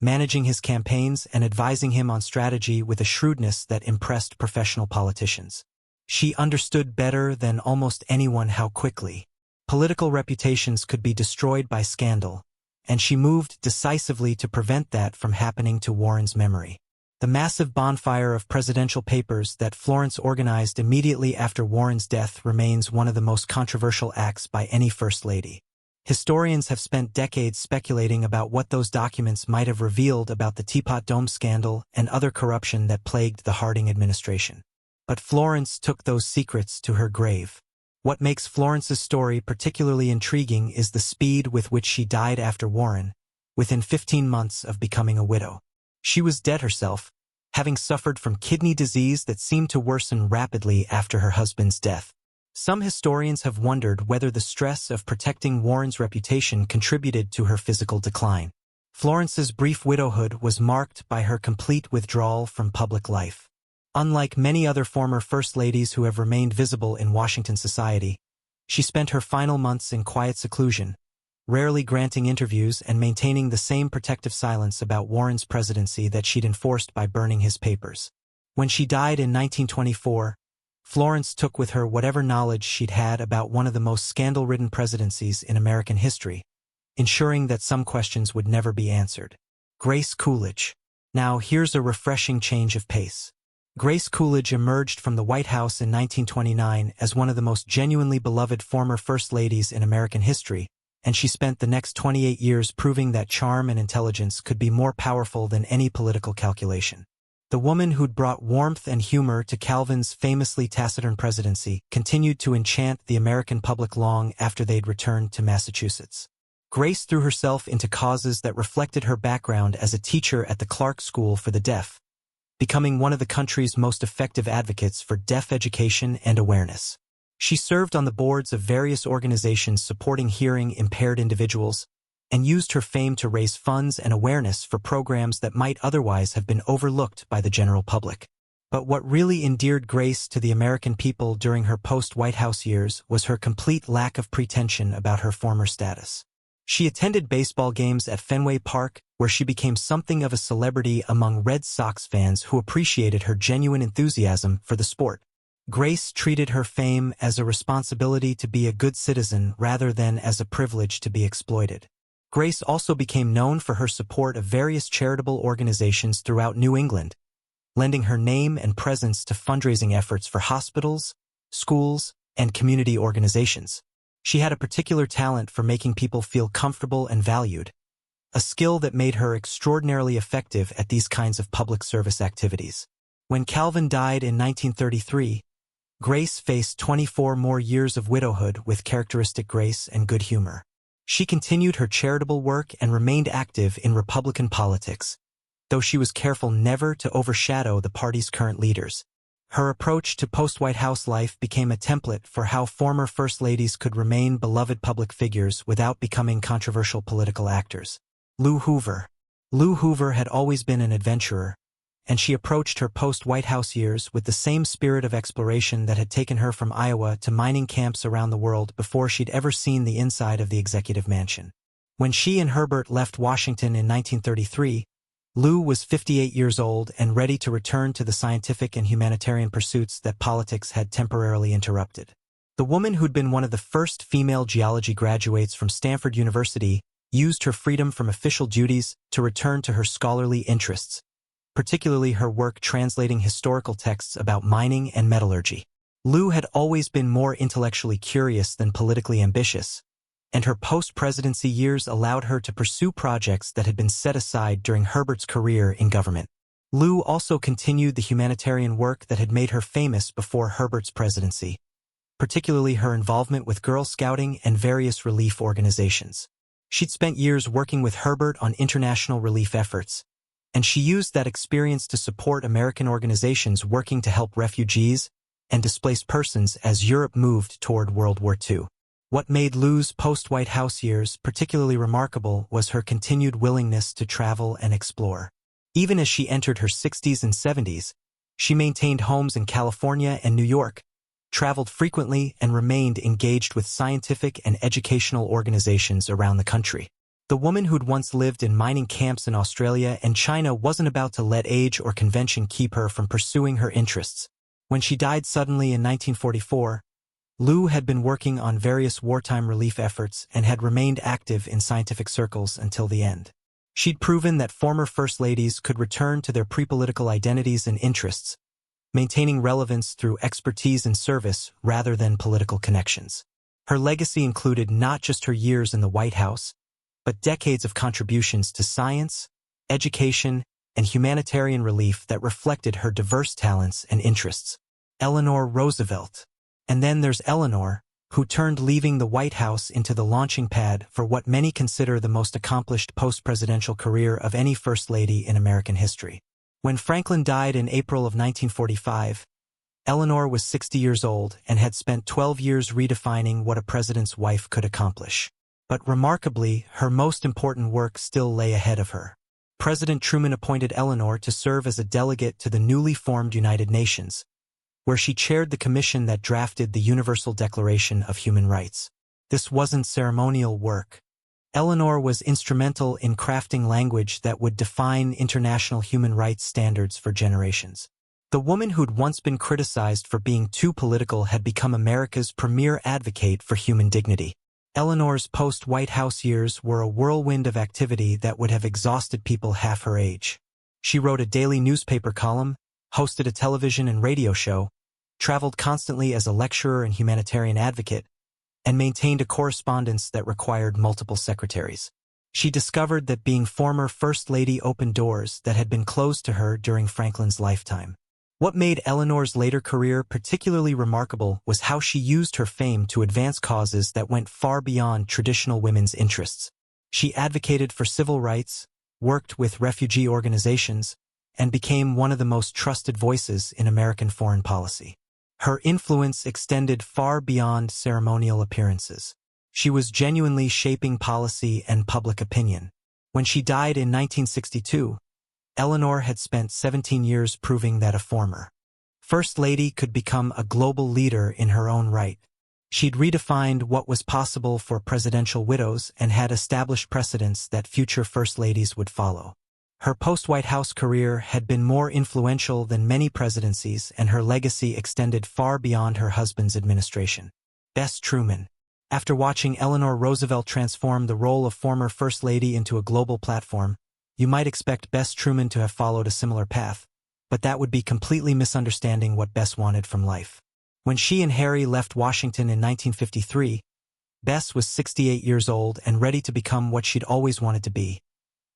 managing his campaigns and advising him on strategy with a shrewdness that impressed professional politicians. She understood better than almost anyone how quickly political reputations could be destroyed by scandal, and she moved decisively to prevent that from happening to Warren's memory. The massive bonfire of presidential papers that Florence organized immediately after Warren's death remains one of the most controversial acts by any First Lady. Historians have spent decades speculating about what those documents might have revealed about the Teapot Dome scandal and other corruption that plagued the Harding administration. But Florence took those secrets to her grave. What makes Florence's story particularly intriguing is the speed with which she died after Warren, within 15 months of becoming a widow. She was dead herself, having suffered from kidney disease that seemed to worsen rapidly after her husband's death. Some historians have wondered whether the stress of protecting Warren's reputation contributed to her physical decline. Florence's brief widowhood was marked by her complete withdrawal from public life. Unlike many other former First Ladies who have remained visible in Washington society, she spent her final months in quiet seclusion, rarely granting interviews and maintaining the same protective silence about Warren's presidency that she'd enforced by burning his papers. When she died in 1924, Florence took with her whatever knowledge she'd had about one of the most scandal-ridden presidencies in American history, ensuring that some questions would never be answered. Grace Coolidge. Now here's a refreshing change of pace. Grace Coolidge emerged from the White House in 1929 as one of the most genuinely beloved former First Ladies in American history, and she spent the next 28 years proving that charm and intelligence could be more powerful than any political calculation. The woman who'd brought warmth and humor to Calvin's famously taciturn presidency continued to enchant the American public long after they'd returned to Massachusetts. Grace threw herself into causes that reflected her background as a teacher at the Clark School for the Deaf, becoming one of the country's most effective advocates for deaf education and awareness. She served on the boards of various organizations supporting hearing-impaired individuals and used her fame to raise funds and awareness for programs that might otherwise have been overlooked by the general public. But what really endeared Grace to the American people during her post-White House years was her complete lack of pretension about her former status. She attended baseball games at Fenway Park, where she became something of a celebrity among Red Sox fans who appreciated her genuine enthusiasm for the sport. Grace treated her fame as a responsibility to be a good citizen rather than as a privilege to be exploited. Grace also became known for her support of various charitable organizations throughout New England, lending her name and presence to fundraising efforts for hospitals, schools, and community organizations. She had a particular talent for making people feel comfortable and valued, a skill that made her extraordinarily effective at these kinds of public service activities. When Calvin died in 1933, Grace faced 24 more years of widowhood with characteristic grace and good humor. She continued her charitable work and remained active in Republican politics, though she was careful never to overshadow the party's current leaders. Her approach to post-White House life became a template for how former First Ladies could remain beloved public figures without becoming controversial political actors. Lou Hoover. Lou Hoover had always been an adventurer, and she approached her post-White House years with the same spirit of exploration that had taken her from Iowa to mining camps around the world before she'd ever seen the inside of the executive mansion. When she and Herbert left Washington in 1933, Lou was 58 years old and ready to return to the scientific and humanitarian pursuits that politics had temporarily interrupted. The woman who'd been one of the first female geology graduates from Stanford University used her freedom from official duties to return to her scholarly interests, particularly her work translating historical texts about mining and metallurgy. Lou had always been more intellectually curious than politically ambitious, and her post-presidency years allowed her to pursue projects that had been set aside during Herbert's career in government. Lou also continued the humanitarian work that had made her famous before Herbert's presidency, particularly her involvement with Girl Scouting and various relief organizations. She'd spent years working with Herbert on international relief efforts, and she used that experience to support American organizations working to help refugees and displaced persons as Europe moved toward World War II. What made Lou's post-White House years particularly remarkable was her continued willingness to travel and explore. Even as she entered her 60s and 70s, she maintained homes in California and New York, traveled frequently, and remained engaged with scientific and educational organizations around the country. The woman who'd once lived in mining camps in Australia and China wasn't about to let age or convention keep her from pursuing her interests. When she died suddenly in 1944, Lou had been working on various wartime relief efforts and had remained active in scientific circles until the end. She'd proven that former First Ladies could return to their pre-political identities and interests, maintaining relevance through expertise and service rather than political connections. Her legacy included not just her years in the White House, but decades of contributions to science, education, and humanitarian relief that reflected her diverse talents and interests. Eleanor Roosevelt. And then there's Eleanor, who turned leaving the White House into the launching pad for what many consider the most accomplished post-presidential career of any First Lady in American history. When Franklin died in April of 1945, Eleanor was 60 years old and had spent 12 years redefining what a president's wife could accomplish. But remarkably, her most important work still lay ahead of her. President Truman appointed Eleanor to serve as a delegate to the newly formed United Nations, where she chaired the commission that drafted the Universal Declaration of Human Rights. This wasn't ceremonial work. Eleanor was instrumental in crafting language that would define international human rights standards for generations. The woman who'd once been criticized for being too political had become America's premier advocate for human dignity. Eleanor's post-White House years were a whirlwind of activity that would have exhausted people half her age. She wrote a daily newspaper column, hosted a television and radio show, traveled constantly as a lecturer and humanitarian advocate, and maintained a correspondence that required multiple secretaries. She discovered that being former First Lady opened doors that had been closed to her during Franklin's lifetime. What made Eleanor's later career particularly remarkable was how she used her fame to advance causes that went far beyond traditional women's interests. She advocated for civil rights, worked with refugee organizations, and became one of the most trusted voices in American foreign policy. Her influence extended far beyond ceremonial appearances. She was genuinely shaping policy and public opinion. When she died in 1962, Eleanor had spent 17 years proving that a former First Lady could become a global leader in her own right. She'd redefined what was possible for presidential widows and had established precedents that future First Ladies would follow. Her post-White House career had been more influential than many presidencies, and her legacy extended far beyond her husband's administration. Bess Truman. After watching Eleanor Roosevelt transform the role of former First Lady into a global platform, you might expect Bess Truman to have followed a similar path, but that would be completely misunderstanding what Bess wanted from life. When she and Harry left Washington in 1953, Bess was 68 years old and ready to become what she'd always wanted to be,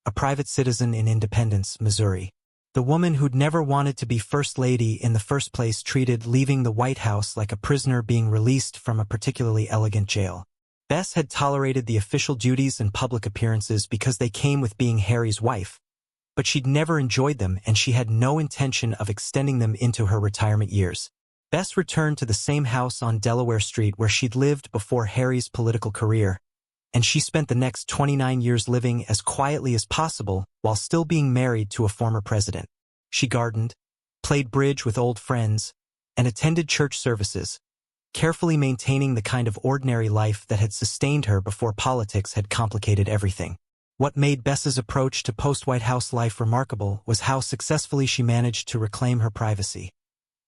a private citizen in Independence, Missouri. The woman who'd never wanted to be First Lady in the first place treated leaving the White House like a prisoner being released from a particularly elegant jail. Bess had tolerated the official duties and public appearances because they came with being Harry's wife, but she'd never enjoyed them and she had no intention of extending them into her retirement years. Bess returned to the same house on Delaware Street where she'd lived before Harry's political career, and she spent the next 29 years living as quietly as possible while still being married to a former president. She gardened, played bridge with old friends, and attended church services, carefully maintaining the kind of ordinary life that had sustained her before politics had complicated everything. What made Bess's approach to post-White House life remarkable was how successfully she managed to reclaim her privacy,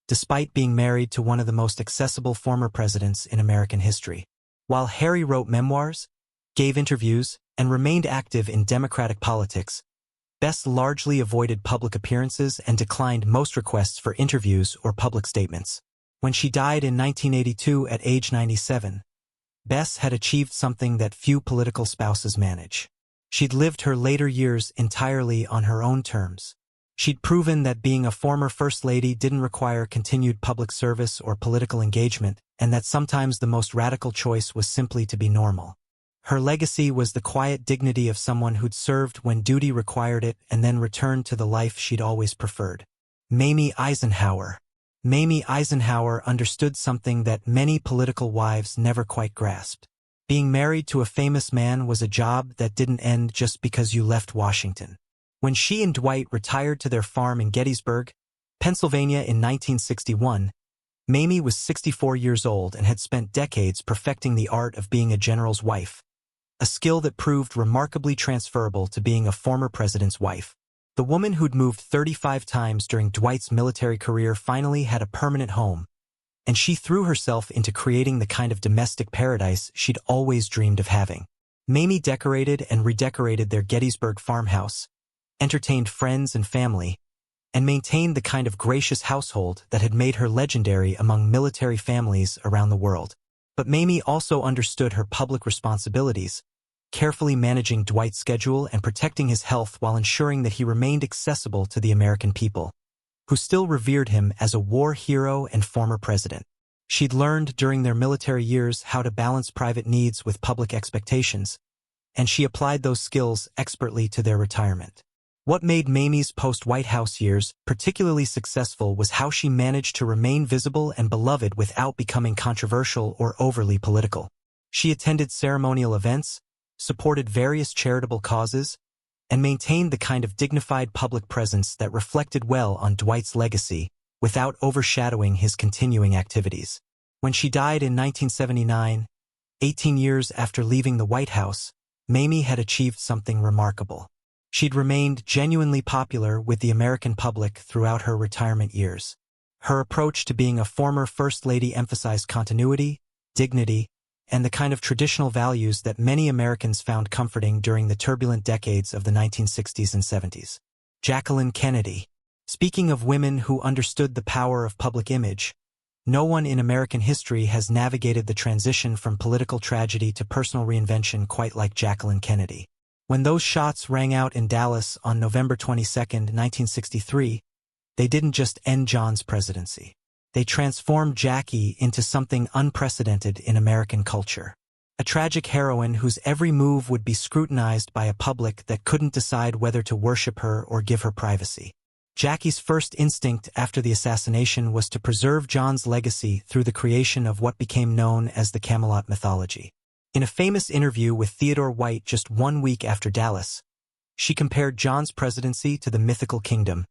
despite being married to one of the most accessible former presidents in American history. While Harry wrote memoirs, gave interviews, and remained active in Democratic politics, Bess largely avoided public appearances and declined most requests for interviews or public statements. When she died in 1982 at age 97, Bess had achieved something that few political spouses manage. She'd lived her later years entirely on her own terms. She'd proven that being a former First Lady didn't require continued public service or political engagement, and that sometimes the most radical choice was simply to be normal. Her legacy was the quiet dignity of someone who'd served when duty required it and then returned to the life she'd always preferred. Mamie Eisenhower. Mamie Eisenhower understood something that many political wives never quite grasped. Being married to a famous man was a job that didn't end just because you left Washington. When she and Dwight retired to their farm in Gettysburg, Pennsylvania in 1961, Mamie was 64 years old and had spent decades perfecting the art of being a general's wife, a skill that proved remarkably transferable to being a former president's wife. The woman who'd moved 35 times during Dwight's military career finally had a permanent home, and she threw herself into creating the kind of domestic paradise she'd always dreamed of having. Mamie decorated and redecorated their Gettysburg farmhouse, entertained friends and family, and maintained the kind of gracious household that had made her legendary among military families around the world. But Mamie also understood her public responsibilities, carefully managing Dwight's schedule and protecting his health while ensuring that he remained accessible to the American people, who still revered him as a war hero and former president. She'd learned during their military years how to balance private needs with public expectations, and she applied those skills expertly to their retirement. What made Mamie's post-White House years particularly successful was how she managed to remain visible and beloved without becoming controversial or overly political. She attended ceremonial events, supported various charitable causes, and maintained the kind of dignified public presence that reflected well on Dwight's legacy without overshadowing his continuing activities. When she died in 1979, 18 years after leaving the White House, Mamie had achieved something remarkable. She'd remained genuinely popular with the American public throughout her retirement years. Her approach to being a former First Lady emphasized continuity, dignity, and the kind of traditional values that many Americans found comforting during the turbulent decades of the 1960s and 70s. Jacqueline Kennedy. Speaking of women who understood the power of public image, no one in American history has navigated the transition from political tragedy to personal reinvention quite like Jacqueline Kennedy. When those shots rang out in Dallas on November 22, 1963, they didn't just end John's presidency. They transformed Jackie into something unprecedented in American culture. A tragic heroine whose every move would be scrutinized by a public that couldn't decide whether to worship her or give her privacy. Jackie's first instinct after the assassination was to preserve John's legacy through the creation of what became known as the Camelot mythology. In a famous interview with Theodore White just 1 week after Dallas, she compared John's presidency to the mythical kingdom,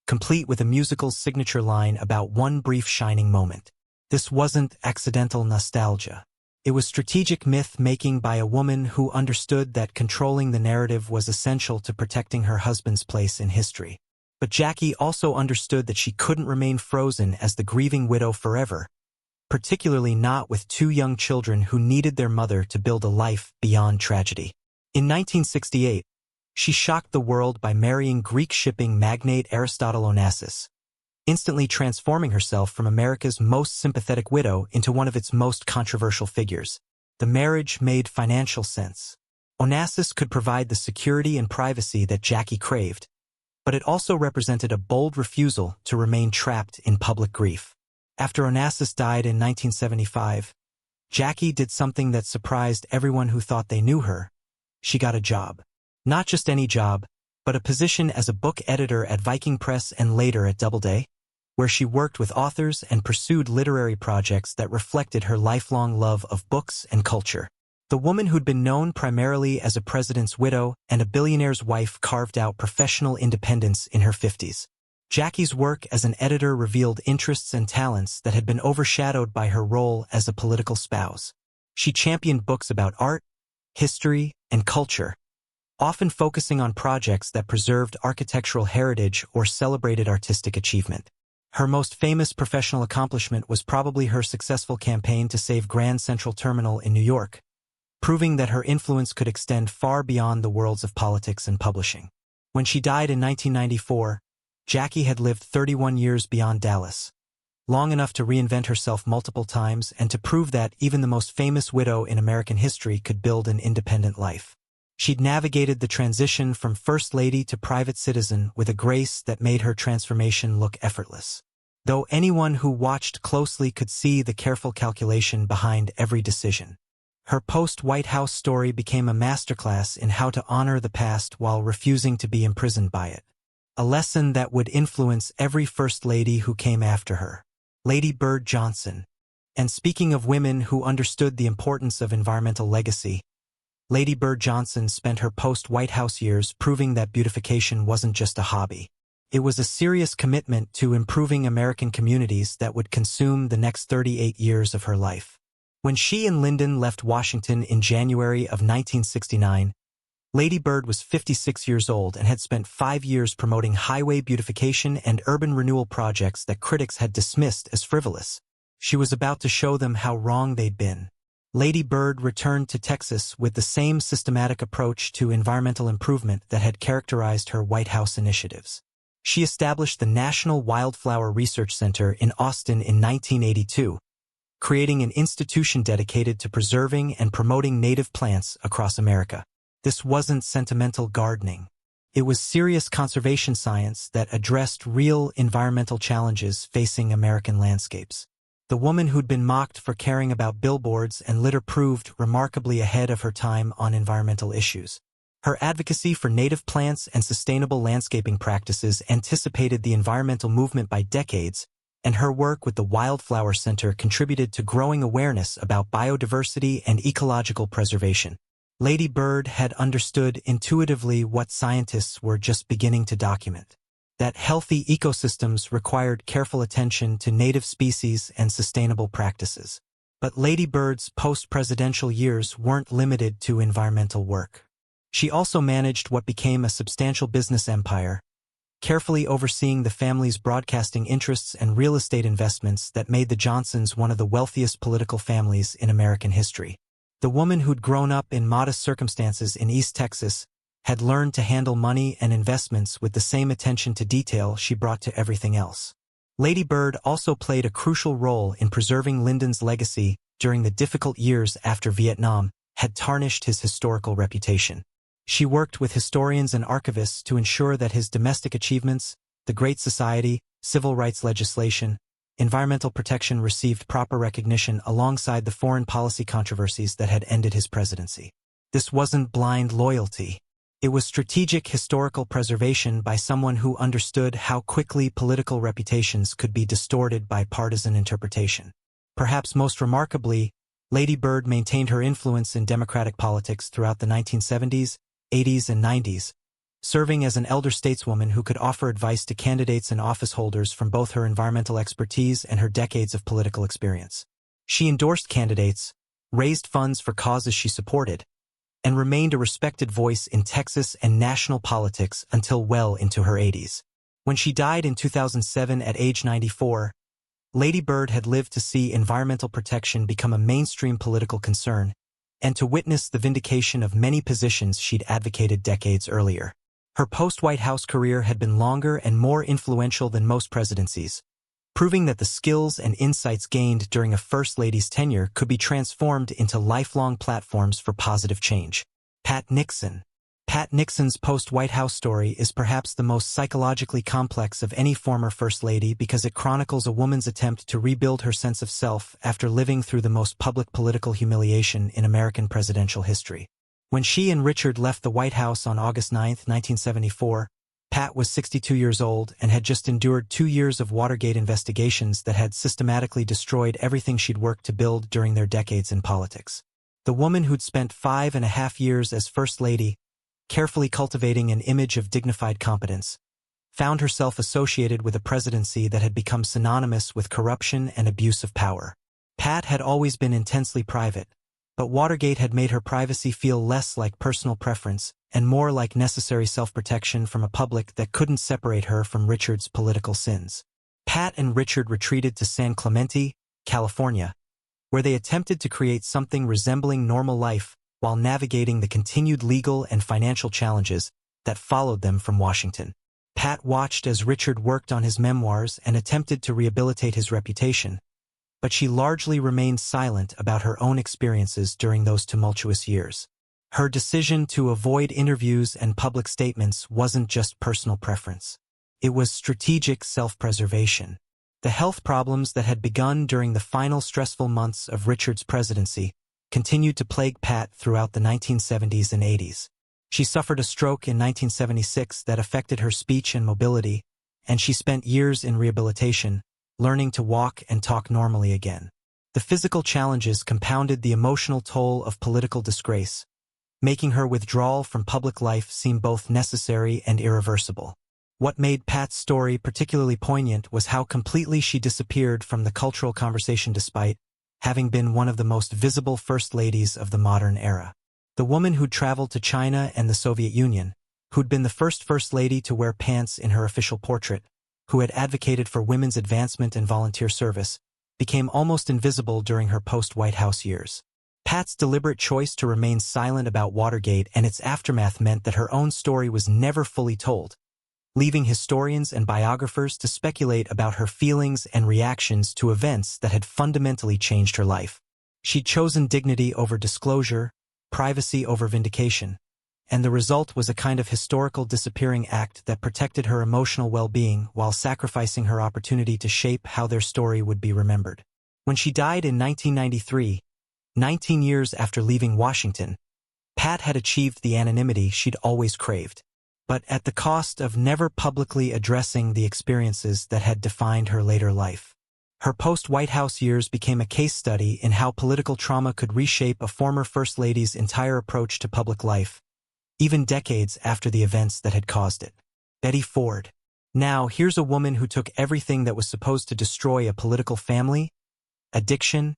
complete with a musical's signature line about one brief shining moment. This wasn't accidental nostalgia. It was strategic myth-making by a woman who understood that controlling the narrative was essential to protecting her husband's place in history. But Jackie also understood that she couldn't remain frozen as the grieving widow forever, particularly not with 2 young children who needed their mother to build a life beyond tragedy. In 1968, she shocked the world by marrying Greek shipping magnate Aristotle Onassis, instantly transforming herself from America's most sympathetic widow into one of its most controversial figures. The marriage made financial sense. Onassis could provide the security and privacy that Jackie craved, but it also represented a bold refusal to remain trapped in public grief. After Onassis died in 1975, Jackie did something that surprised everyone who thought they knew her. She got a job. Not just any job, but a position as a book editor at Viking Press and later at Doubleday, where she worked with authors and pursued literary projects that reflected her lifelong love of books and culture. The woman who'd been known primarily as a president's widow and a billionaire's wife carved out professional independence in her 50s. Jackie's work as an editor revealed interests and talents that had been overshadowed by her role as a political spouse. She championed books about art, history, and culture, often focusing on projects that preserved architectural heritage or celebrated artistic achievement. Her most famous professional accomplishment was probably her successful campaign to save Grand Central Terminal in New York, proving that her influence could extend far beyond the worlds of politics and publishing. When she died in 1994, Jackie had lived 31 years beyond Dallas, long enough to reinvent herself multiple times and to prove that even the most famous widow in American history could build an independent life. She'd navigated the transition from First Lady to private citizen with a grace that made her transformation look effortless, though anyone who watched closely could see the careful calculation behind every decision. Her post-White House story became a masterclass in how to honor the past while refusing to be imprisoned by it, a lesson that would influence every First Lady who came after her. Lady Bird Johnson. And speaking of women who understood the importance of environmental legacy, Lady Bird Johnson spent her post-White House years proving that beautification wasn't just a hobby. It was a serious commitment to improving American communities that would consume the next 38 years of her life. When she and Lyndon left Washington in January of 1969, Lady Bird was 56 years old and had spent 5 years promoting highway beautification and urban renewal projects that critics had dismissed as frivolous. She was about to show them how wrong they'd been. Lady Bird returned to Texas with the same systematic approach to environmental improvement that had characterized her White House initiatives. She established the National Wildflower Research Center in Austin in 1982, creating an institution dedicated to preserving and promoting native plants across America. This wasn't sentimental gardening. It was serious conservation science that addressed real environmental challenges facing American landscapes. The woman who'd been mocked for caring about billboards and litter proved remarkably ahead of her time on environmental issues. Her advocacy for native plants and sustainable landscaping practices anticipated the environmental movement by decades, and her work with the Wildflower Center contributed to growing awareness about biodiversity and ecological preservation. Lady Bird had understood intuitively what scientists were just beginning to document: that healthy ecosystems required careful attention to native species and sustainable practices. But Lady Bird's post-presidential years weren't limited to environmental work. She also managed what became a substantial business empire, carefully overseeing the family's broadcasting interests and real estate investments that made the Johnsons one of the wealthiest political families in American history. The woman who'd grown up in modest circumstances in East Texas had learned to handle money and investments with the same attention to detail she brought to everything else. Lady Bird also played a crucial role in preserving Lyndon's legacy during the difficult years after Vietnam had tarnished his historical reputation. She worked with historians and archivists to ensure that his domestic achievements, the Great Society, civil rights legislation, environmental protection received proper recognition alongside the foreign policy controversies that had ended his presidency. This wasn't blind loyalty. It was strategic historical preservation by someone who understood how quickly political reputations could be distorted by partisan interpretation. Perhaps most remarkably, Lady Bird maintained her influence in Democratic politics throughout the 1970s, 80s, and 90s, serving as an elder stateswoman who could offer advice to candidates and office holders from both her environmental expertise and her decades of political experience. She endorsed candidates, raised funds for causes she supported, and remained a respected voice in Texas and national politics until well into her 80s. When she died in 2007 at age 94, Lady Bird had lived to see environmental protection become a mainstream political concern and to witness the vindication of many positions she'd advocated decades earlier. Her post-White House career had been longer and more influential than most presidencies, proving that the skills and insights gained during a First Lady's tenure could be transformed into lifelong platforms for positive change. Pat Nixon. Pat Nixon's post-White House story is perhaps the most psychologically complex of any former First Lady because it chronicles a woman's attempt to rebuild her sense of self after living through the most public political humiliation in American presidential history. When she and Richard left the White House on August 9, 1974, Pat was 62 years old and had just endured 2 years of Watergate investigations that had systematically destroyed everything she'd worked to build during their decades in politics. The woman who'd spent 5.5 years as First Lady, carefully cultivating an image of dignified competence, found herself associated with a presidency that had become synonymous with corruption and abuse of power. Pat had always been intensely private, but Watergate had made her privacy feel less like personal preference and more like necessary self-protection from a public that couldn't separate her from Richard's political sins. Pat and Richard retreated to San Clemente, California, where they attempted to create something resembling normal life while navigating the continued legal and financial challenges that followed them from Washington. Pat watched as Richard worked on his memoirs and attempted to rehabilitate his reputation, but she largely remained silent about her own experiences during those tumultuous years. Her decision to avoid interviews and public statements wasn't just personal preference. It was strategic self-preservation. The health problems that had begun during the final stressful months of Richard's presidency continued to plague Pat throughout the 1970s and 80s. She suffered a stroke in 1976 that affected her speech and mobility, and she spent years in rehabilitation, learning to walk and talk normally again. The physical challenges compounded the emotional toll of political disgrace, making her withdrawal from public life seem both necessary and irreversible. What made Pat's story particularly poignant was how completely she disappeared from the cultural conversation despite having been one of the most visible First Ladies of the modern era. The woman who'd traveled to China and the Soviet Union, who'd been the first First Lady to wear pants in her official portrait, who had advocated for women's advancement and volunteer service, became almost invisible during her post-White House years. Pat's deliberate choice to remain silent about Watergate and its aftermath meant that her own story was never fully told, leaving historians and biographers to speculate about her feelings and reactions to events that had fundamentally changed her life. She'd chosen dignity over disclosure, privacy over vindication, and the result was a kind of historical disappearing act that protected her emotional well-being while sacrificing her opportunity to shape how their story would be remembered. When she died in 1993, 19 years after leaving Washington, Pat had achieved the anonymity she'd always craved, but at the cost of never publicly addressing the experiences that had defined her later life. Her post-White House years became a case study in how political trauma could reshape a former First Lady's entire approach to public life, even decades after the events that had caused it. Betty Ford. Now, here's a woman who took everything that was supposed to destroy a political family, addiction,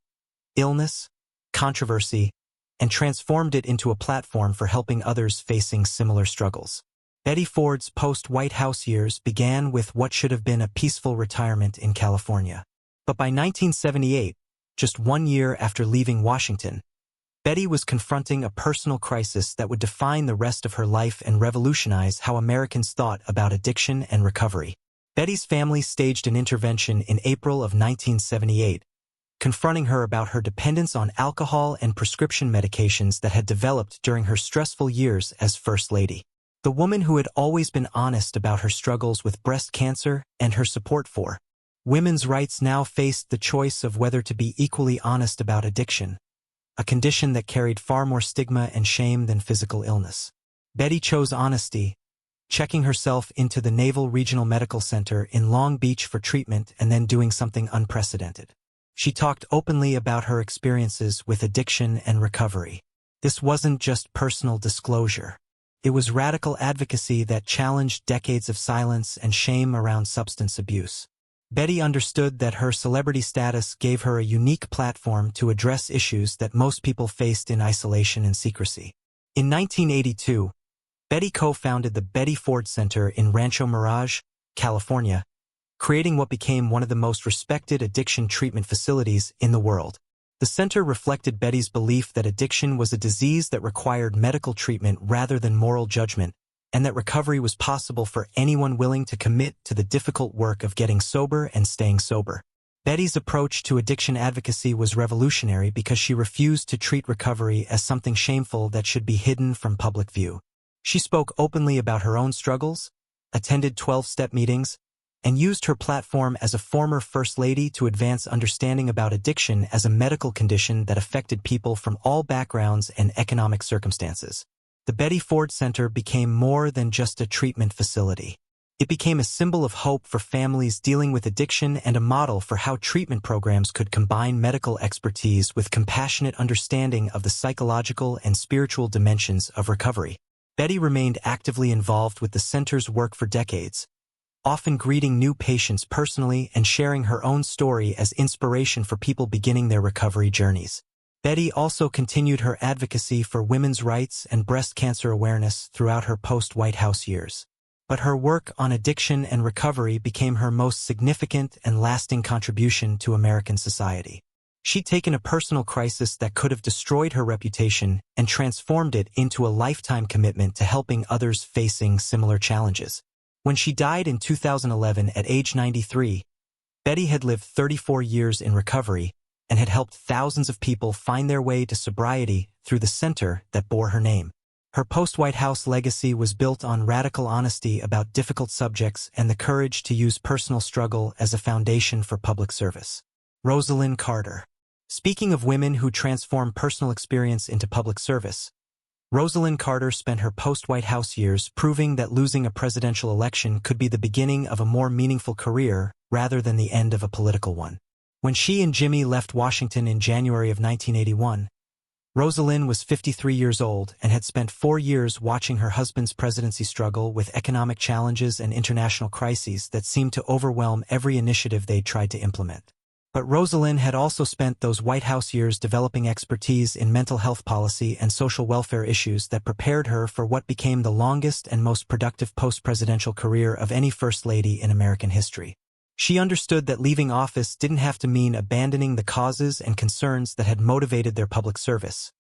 illness, controversy, and transformed it into a platform for helping others facing similar struggles. Betty Ford's post-White House years began with what should have been a peaceful retirement in California. But by 1978, just 1 year after leaving Washington, Betty was confronting a personal crisis that would define the rest of her life and revolutionize how Americans thought about addiction and recovery. Betty's family staged an intervention in April of 1978, confronting her about her dependence on alcohol and prescription medications that had developed during her stressful years as First Lady. The woman who had always been honest about her struggles with breast cancer and her support for women's rights now faced the choice of whether to be equally honest about addiction, a condition that carried far more stigma and shame than physical illness. Betty chose honesty, checking herself into the Naval Regional Medical Center in Long Beach for treatment and then doing something unprecedented. She talked openly about her experiences with addiction and recovery. This wasn't just personal disclosure. It was radical advocacy that challenged decades of silence and shame around substance abuse. Betty understood that her celebrity status gave her a unique platform to address issues that most people faced in isolation and secrecy. In 1982, Betty co-founded the Betty Ford Center in Rancho Mirage, California, creating what became one of the most respected addiction treatment facilities in the world. The center reflected Betty's belief that addiction was a disease that required medical treatment rather than moral judgment, and that recovery was possible for anyone willing to commit to the difficult work of getting sober and staying sober. Betty's approach to addiction advocacy was revolutionary because she refused to treat recovery as something shameful that should be hidden from public view. She spoke openly about her own struggles, attended 12-step meetings, and used her platform as a former First Lady to advance understanding about addiction as a medical condition that affected people from all backgrounds and economic circumstances. The Betty Ford Center became more than just a treatment facility. It became a symbol of hope for families dealing with addiction and a model for how treatment programs could combine medical expertise with compassionate understanding of the psychological and spiritual dimensions of recovery. Betty remained actively involved with the center's work for decades, often greeting new patients personally and sharing her own story as inspiration for people beginning their recovery journeys. Betty also continued her advocacy for women's rights and breast cancer awareness throughout her post-White House years. But her work on addiction and recovery became her most significant and lasting contribution to American society. She'd taken a personal crisis that could have destroyed her reputation and transformed it into a lifetime commitment to helping others facing similar challenges. When she died in 2011 at age 93, Betty had lived 34 years in recovery and had helped thousands of people find their way to sobriety through the center that bore her name. Her post-White House legacy was built on radical honesty about difficult subjects and the courage to use personal struggle as a foundation for public service. Rosalynn Carter. Speaking of women who transform personal experience into public service, Rosalynn Carter spent her post-White House years proving that losing a presidential election could be the beginning of a more meaningful career rather than the end of a political one. When she and Jimmy left Washington in January of 1981, Rosalynn was 53 years old and had spent 4 years watching her husband's presidency struggle with economic challenges and international crises that seemed to overwhelm every initiative they tried to implement. But Rosalynn had also spent those White House years developing expertise in mental health policy and social welfare issues that prepared her for what became the longest and most productive post-presidential career of any First Lady in American history. She understood that leaving office didn't have to mean abandoning the causes and concerns that had motivated their public service,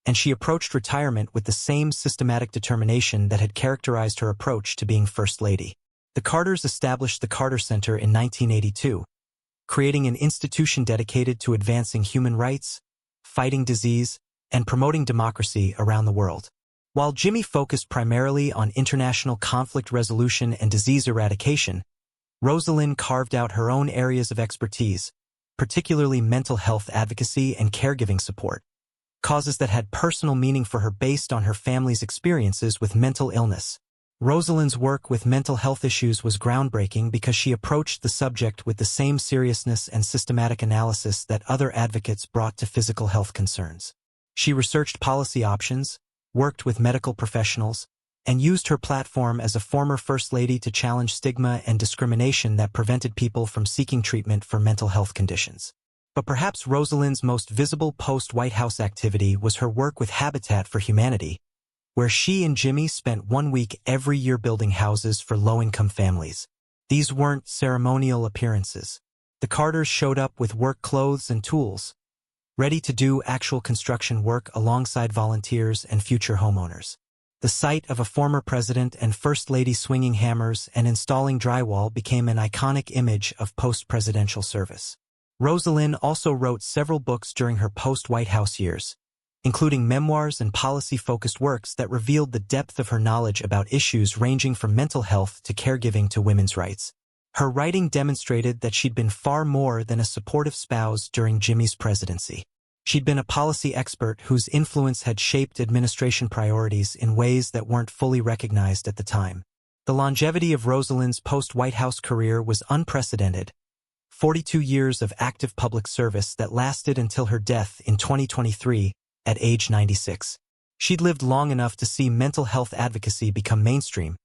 and she approached retirement with the same systematic determination that had characterized her approach to being First Lady. The Carters established the Carter Center in 1982, creating an institution dedicated to advancing human rights, fighting disease, and promoting democracy around the world. While Jimmy focused primarily on international conflict resolution and disease eradication, Rosalynn carved out her own areas of expertise, particularly mental health advocacy and caregiving support, causes that had personal meaning for her based on her family's experiences with mental illness. Rosalynn's work with mental health issues was groundbreaking because she approached the subject with the same seriousness and systematic analysis that other advocates brought to physical health concerns. She researched policy options, worked with medical professionals, and used her platform as a former First Lady to challenge stigma and discrimination that prevented people from seeking treatment for mental health conditions. But perhaps Rosalynn's most visible post-White House activity was her work with Habitat for Humanity, where she and Jimmy spent 1 week every year building houses for low-income families. These weren't ceremonial appearances. The Carters showed up with work clothes and tools, ready to do actual construction work alongside volunteers and future homeowners. The sight of a former president and First Lady swinging hammers and installing drywall became an iconic image of post-presidential service. Rosalynn also wrote several books during her post-White House years, including memoirs and policy-focused works that revealed the depth of her knowledge about issues ranging from mental health to caregiving to women's rights. Her writing demonstrated that she'd been far more than a supportive spouse during Jimmy's presidency. She'd been a policy expert whose influence had shaped administration priorities in ways that weren't fully recognized at the time. The longevity of Rosalynn's post-White House career was unprecedented, 42 years of active public service that lasted until her death in 2023, at age 96. She'd lived long enough to see mental health advocacy become mainstream,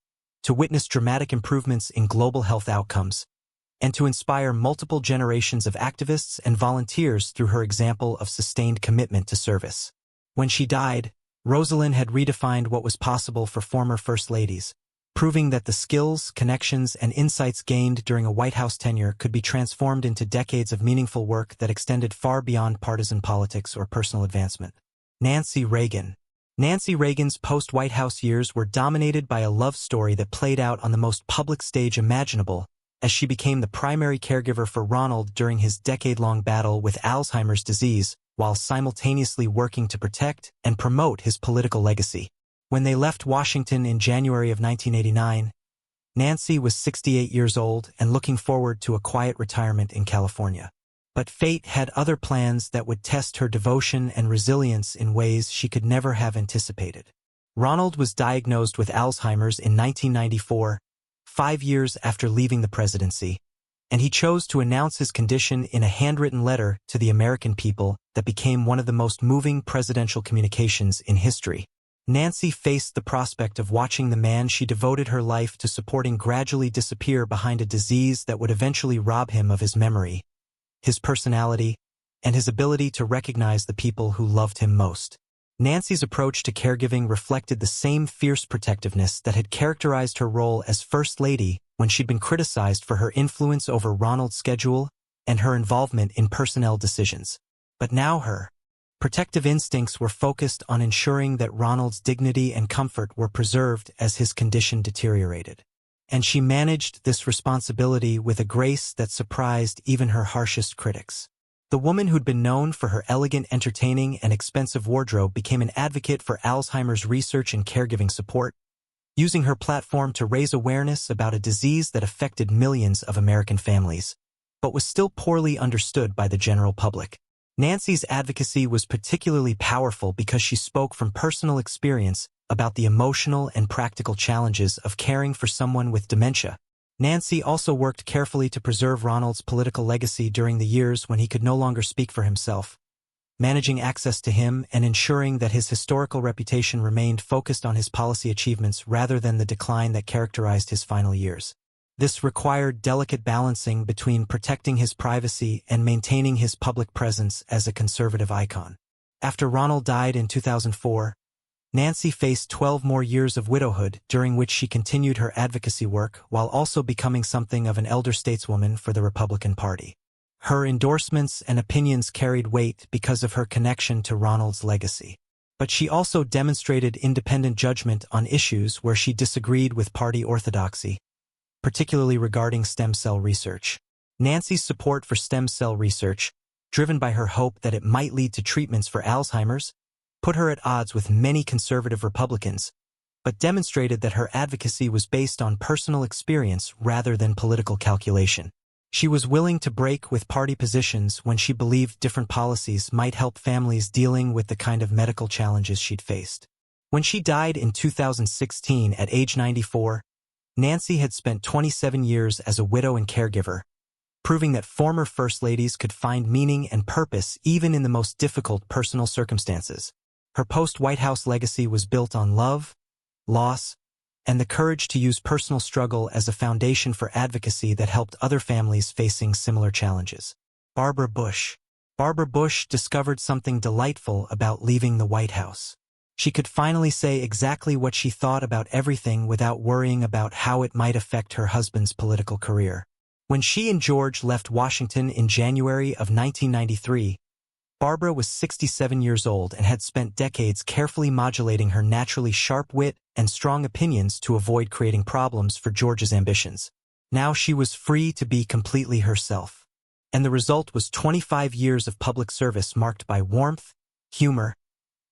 to witness dramatic improvements in global health outcomes, and to inspire multiple generations of activists and volunteers through her example of sustained commitment to service. When she died, Rosalynn had redefined what was possible for former First Ladies, proving that the skills, connections, and insights gained during a White House tenure could be transformed into decades of meaningful work that extended far beyond partisan politics or personal advancement. Nancy Reagan. Nancy Reagan's post-White House years were dominated by a love story that played out on the most public stage imaginable, as she became the primary caregiver for Ronald during his decade-long battle with Alzheimer's disease, while simultaneously working to protect and promote his political legacy. When they left Washington in January of 1989, Nancy was 68 years old and looking forward to a quiet retirement in California. But fate had other plans that would test her devotion and resilience in ways she could never have anticipated. Ronald was diagnosed with Alzheimer's in 1994, 5 years after leaving the presidency, and he chose to announce his condition in a handwritten letter to the American people that became one of the most moving presidential communications in history. Nancy faced the prospect of watching the man she devoted her life to supporting gradually disappear behind a disease that would eventually rob him of his memory, his personality, and his ability to recognize the people who loved him most. Nancy's approach to caregiving reflected the same fierce protectiveness that had characterized her role as First Lady when she'd been criticized for her influence over Ronald's schedule and her involvement in personnel decisions. But now her protective instincts were focused on ensuring that Ronald's dignity and comfort were preserved as his condition deteriorated. And she managed this responsibility with a grace that surprised even her harshest critics. The woman who'd been known for her elegant, entertaining, and expensive wardrobe became an advocate for Alzheimer's research and caregiving support, using her platform to raise awareness about a disease that affected millions of American families, but was still poorly understood by the general public. Nancy's advocacy was particularly powerful because she spoke from personal experience about the emotional and practical challenges of caring for someone with dementia. Nancy also worked carefully to preserve Ronald's political legacy during the years when he could no longer speak for himself, managing access to him and ensuring that his historical reputation remained focused on his policy achievements rather than the decline that characterized his final years. This required delicate balancing between protecting his privacy and maintaining his public presence as a conservative icon. After Ronald died in 2004, Nancy faced 12 more years of widowhood, during which she continued her advocacy work while also becoming something of an elder stateswoman for the Republican Party. Her endorsements and opinions carried weight because of her connection to Ronald's legacy. But she also demonstrated independent judgment on issues where she disagreed with party orthodoxy, particularly regarding stem cell research. Nancy's support for stem cell research, driven by her hope that it might lead to treatments for Alzheimer's, put her at odds with many conservative Republicans, but demonstrated that her advocacy was based on personal experience rather than political calculation. She was willing to break with party positions when she believed different policies might help families dealing with the kind of medical challenges she'd faced. When she died in 2016 at age 94, Nancy had spent 27 years as a widow and caregiver, proving that former First Ladies could find meaning and purpose even in the most difficult personal circumstances. Her post-White House legacy was built on love, loss, and the courage to use personal struggle as a foundation for advocacy that helped other families facing similar challenges. Barbara Bush. Barbara Bush discovered something delightful about leaving the White House. She could finally say exactly what she thought about everything without worrying about how it might affect her husband's political career. When she and George left Washington in January of 1993, Barbara was 67 years old and had spent decades carefully modulating her naturally sharp wit and strong opinions to avoid creating problems for George's ambitions. Now she was free to be completely herself. And the result was 25 years of public service marked by warmth, humor,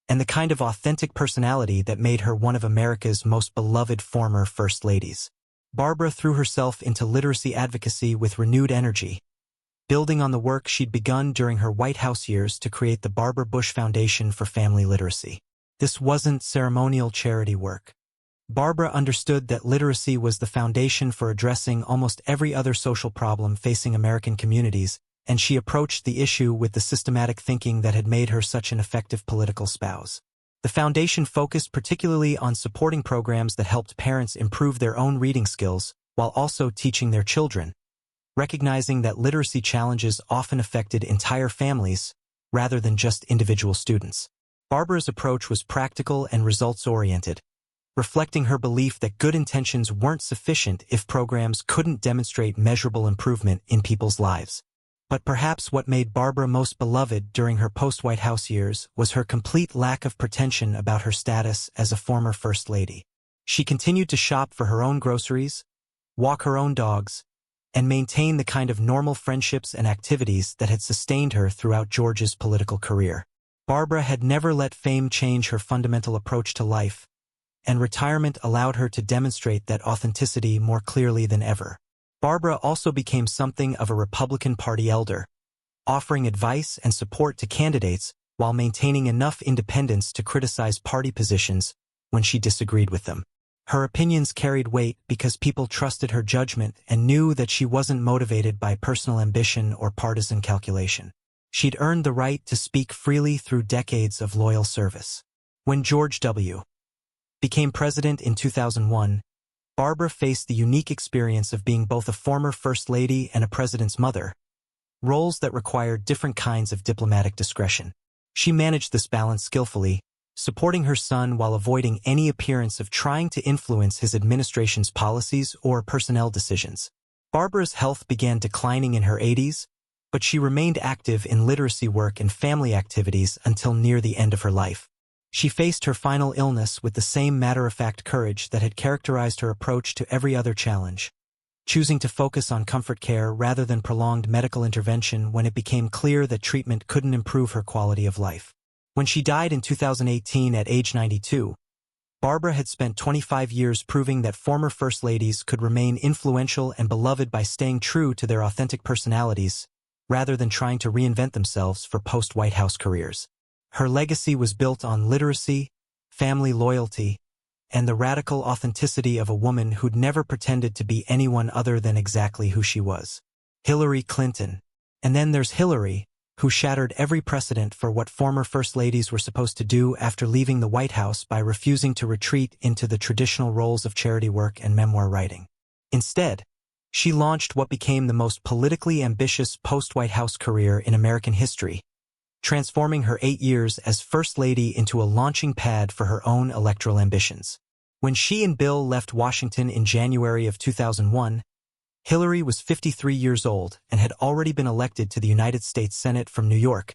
and the kind of authentic personality that made her one of America's most beloved former First Ladies. Barbara threw herself into literacy advocacy with renewed energy, building on the work she'd begun during her White House years to create the Barbara Bush Foundation for Family Literacy. This wasn't ceremonial charity work. Barbara understood that literacy was the foundation for addressing almost every other social problem facing American communities, and she approached the issue with the systematic thinking that had made her such an effective political spouse. The foundation focused particularly on supporting programs that helped parents improve their own reading skills while also teaching their children, recognizing that literacy challenges often affected entire families rather than just individual students. Barbara's approach was practical and results-oriented, reflecting her belief that good intentions weren't sufficient if programs couldn't demonstrate measurable improvement in people's lives. But perhaps what made Barbara most beloved during her post-White House years was her complete lack of pretension about her status as a former First Lady. She continued to shop for her own groceries, walk her own dogs, and maintain the kind of normal friendships and activities that had sustained her throughout George's political career. Barbara had never let fame change her fundamental approach to life, and retirement allowed her to demonstrate that authenticity more clearly than ever. Barbara also became something of a Republican Party elder, offering advice and support to candidates while maintaining enough independence to criticize party positions when she disagreed with them. Her opinions carried weight because people trusted her judgment and knew that she wasn't motivated by personal ambition or partisan calculation. She'd earned the right to speak freely through decades of loyal service. When George W. became president in 2001, Barbara faced the unique experience of being both a former First Lady and a president's mother, roles that required different kinds of diplomatic discretion. She managed this balance skillfully, supporting her son while avoiding any appearance of trying to influence his administration's policies or personnel decisions. Barbara's health began declining in her 80s, but she remained active in literacy work and family activities until near the end of her life. She faced her final illness with the same matter-of-fact courage that had characterized her approach to every other challenge, choosing to focus on comfort care rather than prolonged medical intervention when it became clear that treatment couldn't improve her quality of life. When she died in 2018 at age 92, Barbara had spent 25 years proving that former First Ladies could remain influential and beloved by staying true to their authentic personalities, rather than trying to reinvent themselves for post-White House careers. Her legacy was built on literacy, family loyalty, and the radical authenticity of a woman who'd never pretended to be anyone other than exactly who she was. Hillary Clinton. And then there's Hillary, who shattered every precedent for what former First Ladies were supposed to do after leaving the White House by refusing to retreat into the traditional roles of charity work and memoir writing. Instead, she launched what became the most politically ambitious post-White House career in American history, transforming her 8 years as First Lady into a launching pad for her own electoral ambitions. When she and Bill left Washington in January of 2001, Hillary was 53 years old and had already been elected to the United States Senate from New York,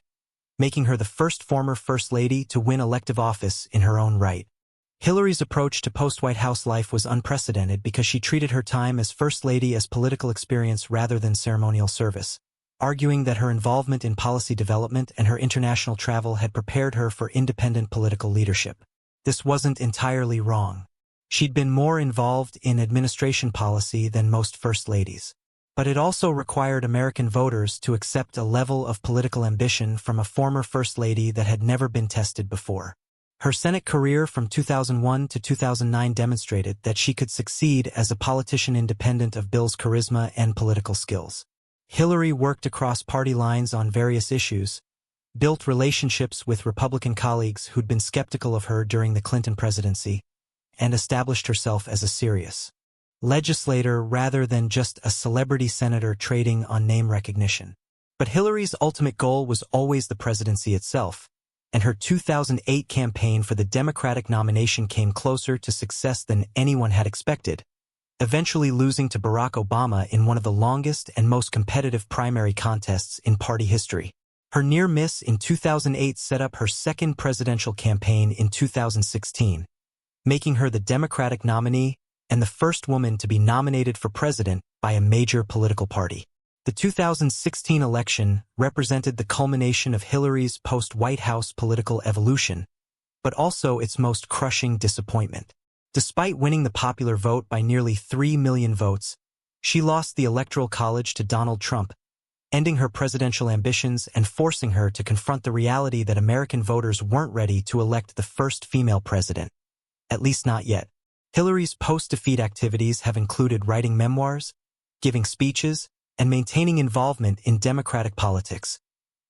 making her the first former First Lady to win elective office in her own right. Hillary's approach to post-White House life was unprecedented because she treated her time as First Lady as political experience rather than ceremonial service, arguing that her involvement in policy development and her international travel had prepared her for independent political leadership. This wasn't entirely wrong. She'd been more involved in administration policy than most First Ladies. But it also required American voters to accept a level of political ambition from a former First Lady that had never been tested before. Her Senate career from 2001 to 2009 demonstrated that she could succeed as a politician independent of Bill's charisma and political skills. Hillary worked across party lines on various issues, built relationships with Republican colleagues who'd been skeptical of her during the Clinton presidency, and established herself as a serious legislator rather than just a celebrity senator trading on name recognition. But Hillary's ultimate goal was always the presidency itself, and her 2008 campaign for the Democratic nomination came closer to success than anyone had expected, eventually losing to Barack Obama in one of the longest and most competitive primary contests in party history. Her near miss in 2008 set up her second presidential campaign in 2016, making her the Democratic nominee and the first woman to be nominated for president by a major political party. The 2016 election represented the culmination of Hillary's post-White House political evolution, but also its most crushing disappointment. Despite winning the popular vote by nearly 3 million votes, she lost the Electoral College to Donald Trump, ending her presidential ambitions and forcing her to confront the reality that American voters weren't ready to elect the first female president. At least not yet. Hillary's post-defeat activities have included writing memoirs, giving speeches, and maintaining involvement in Democratic politics,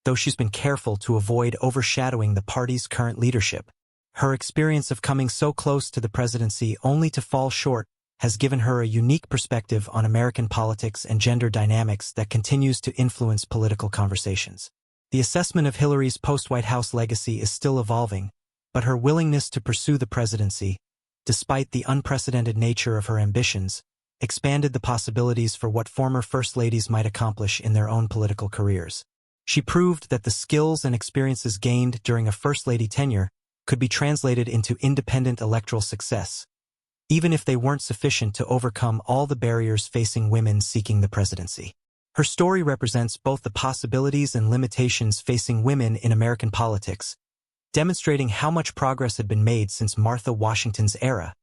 though she's been careful to avoid overshadowing the party's current leadership. Her experience of coming so close to the presidency only to fall short has given her a unique perspective on American politics and gender dynamics that continues to influence political conversations. The assessment of Hillary's post-White House legacy is still evolving, but her willingness to pursue the presidency, despite the unprecedented nature of her ambitions, expanded the possibilities for what former First Ladies might accomplish in their own political careers. She proved that the skills and experiences gained during a First Lady tenure could be translated into independent electoral success, even if they weren't sufficient to overcome all the barriers facing women seeking the presidency. Her story represents both the possibilities and limitations facing women in American politics, demonstrating how much progress had been made since Martha Washington's era,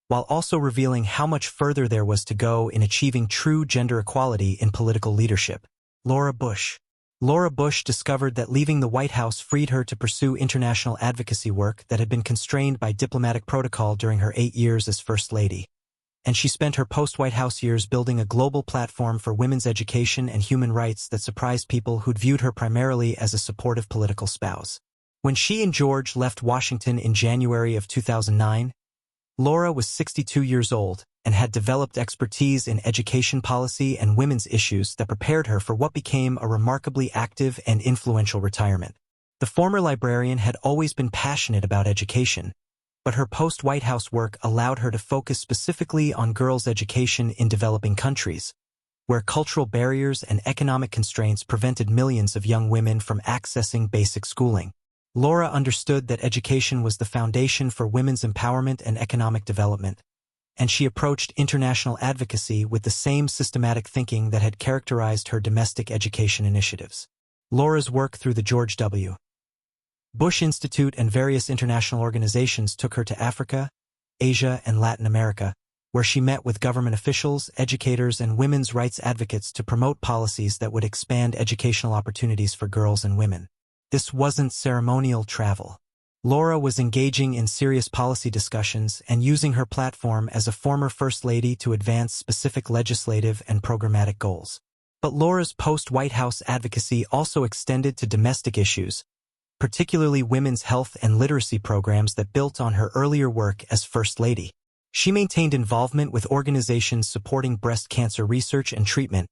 while also revealing how much further there was to go in achieving true gender equality in political leadership. Laura Bush. Laura Bush discovered that leaving the White House freed her to pursue international advocacy work that had been constrained by diplomatic protocol during her 8 years as First Lady, and she spent her post-White House years building a global platform for women's education and human rights that surprised people who'd viewed her primarily as a supportive political spouse. When she and George left Washington in January of 2009, Laura was 62 years old and had developed expertise in education policy and women's issues that prepared her for what became a remarkably active and influential retirement. The former librarian had always been passionate about education, but her post-White House work allowed her to focus specifically on girls' education in developing countries, where cultural barriers and economic constraints prevented millions of young women from accessing basic schooling. Laura understood that education was the foundation for women's empowerment and economic development, and she approached international advocacy with the same systematic thinking that had characterized her domestic education initiatives. Laura's work through the George W. Bush Institute and various international organizations took her to Africa, Asia, and Latin America, where she met with government officials, educators, and women's rights advocates to promote policies that would expand educational opportunities for girls and women. This wasn't ceremonial travel. Laura was engaging in serious policy discussions and using her platform as a former First Lady to advance specific legislative and programmatic goals. But Laura's post-White House advocacy also extended to domestic issues, particularly women's health and literacy programs that built on her earlier work as First Lady. She maintained involvement with organizations supporting breast cancer research and treatment,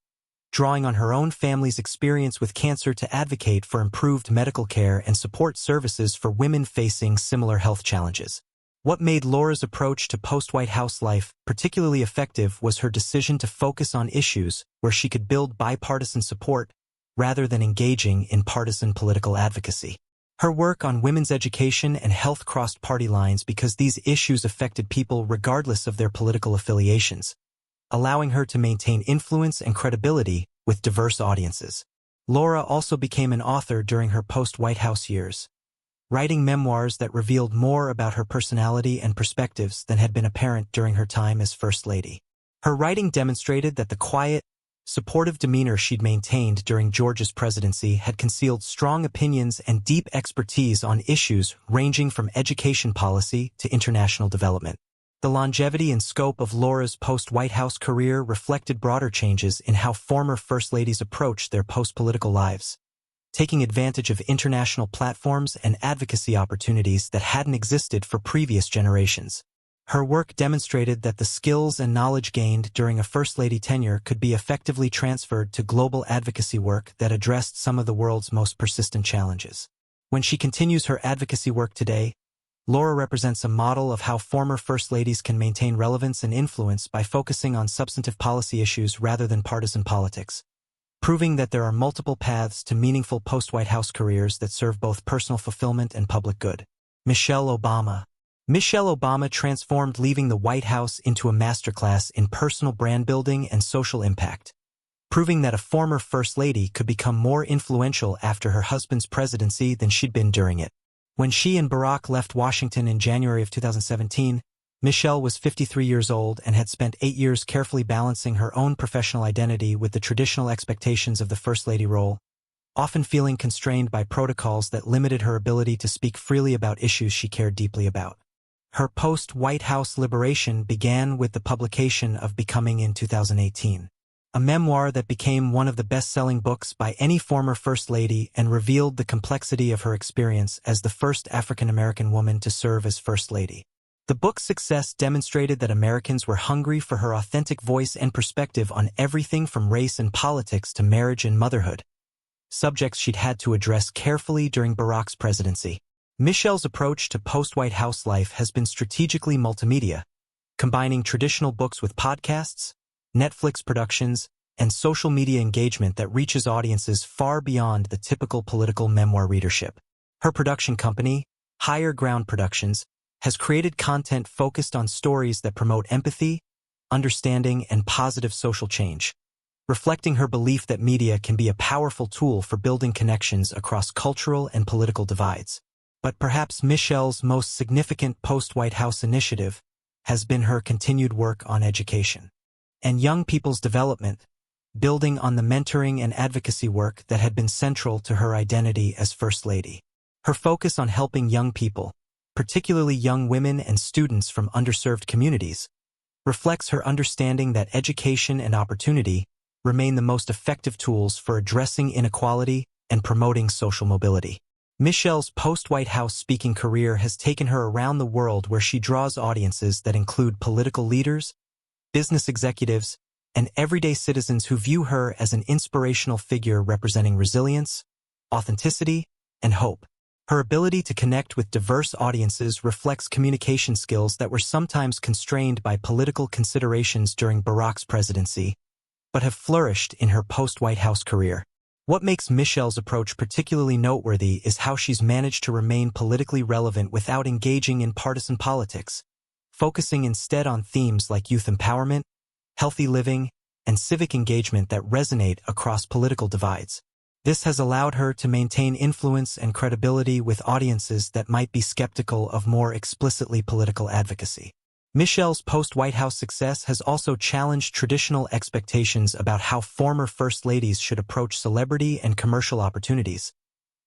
drawing on her own family's experience with cancer to advocate for improved medical care and support services for women facing similar health challenges. What made Laura's approach to post-White House life particularly effective was her decision to focus on issues where she could build bipartisan support rather than engaging in partisan political advocacy. Her work on women's education and health crossed party lines because these issues affected people regardless of their political affiliations, allowing her to maintain influence and credibility with diverse audiences. Laura also became an author during her post-White House years, writing memoirs that revealed more about her personality and perspectives than had been apparent during her time as First Lady. Her writing demonstrated that the quiet, supportive demeanor she'd maintained during George's presidency had concealed strong opinions and deep expertise on issues ranging from education policy to international development. The longevity and scope of Laura's post-White House career reflected broader changes in how former First Ladies approached their post-political lives, taking advantage of international platforms and advocacy opportunities that hadn't existed for previous generations. Her work demonstrated that the skills and knowledge gained during a First Lady tenure could be effectively transferred to global advocacy work that addressed some of the world's most persistent challenges. When she continues her advocacy work today, Laura represents a model of how former First Ladies can maintain relevance and influence by focusing on substantive policy issues rather than partisan politics, proving that there are multiple paths to meaningful post-White House careers that serve both personal fulfillment and public good. Michelle Obama. Michelle Obama transformed leaving the White House into a masterclass in personal brand building and social impact, proving that a former First Lady could become more influential after her husband's presidency than she'd been during it. When she and Barack left Washington in January of 2017, Michelle was 53 years old and had spent 8 years carefully balancing her own professional identity with the traditional expectations of the First Lady role, often feeling constrained by protocols that limited her ability to speak freely about issues she cared deeply about. Her post-White House liberation began with the publication of Becoming in 2018. A memoir that became one of the best-selling books by any former First Lady and revealed the complexity of her experience as the first African-American woman to serve as First Lady. The book's success demonstrated that Americans were hungry for her authentic voice and perspective on everything from race and politics to marriage and motherhood, subjects she'd had to address carefully during Barack's presidency. Michelle's approach to post-White House life has been strategically multimedia, combining traditional books with podcasts, Netflix productions, and social media engagement that reaches audiences far beyond the typical political memoir readership. Her production company, Higher Ground Productions, has created content focused on stories that promote empathy, understanding, and positive social change, reflecting her belief that media can be a powerful tool for building connections across cultural and political divides. But perhaps Michelle's most significant post-White House initiative has been her continued work on education and young people's development, building on the mentoring and advocacy work that had been central to her identity as First Lady. Her focus on helping young people, particularly young women and students from underserved communities, reflects her understanding that education and opportunity remain the most effective tools for addressing inequality and promoting social mobility. Michelle's post-White House speaking career has taken her around the world, where she draws audiences that include political leaders, business executives, and everyday citizens who view her as an inspirational figure representing resilience, authenticity, and hope. Her ability to connect with diverse audiences reflects communication skills that were sometimes constrained by political considerations during Barack's presidency, but have flourished in her post-White House career. What makes Michelle's approach particularly noteworthy is how she's managed to remain politically relevant without engaging in partisan politics, focusing instead on themes like youth empowerment, healthy living, and civic engagement that resonate across political divides. This has allowed her to maintain influence and credibility with audiences that might be skeptical of more explicitly political advocacy. Michelle's post-White House success has also challenged traditional expectations about how former First Ladies should approach celebrity and commercial opportunities,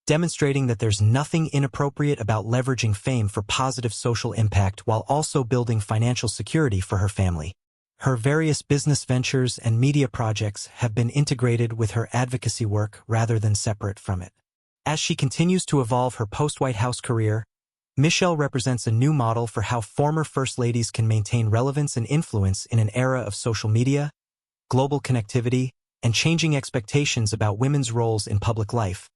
demonstrating that there's nothing inappropriate about leveraging fame for positive social impact while also building financial security for her family. Her various business ventures and media projects have been integrated with her advocacy work rather than separate from it. As she continues to evolve her post-White House career, Michelle represents a new model for how former First Ladies can maintain relevance and influence in an era of social media, global connectivity, and changing expectations about women's roles in public life,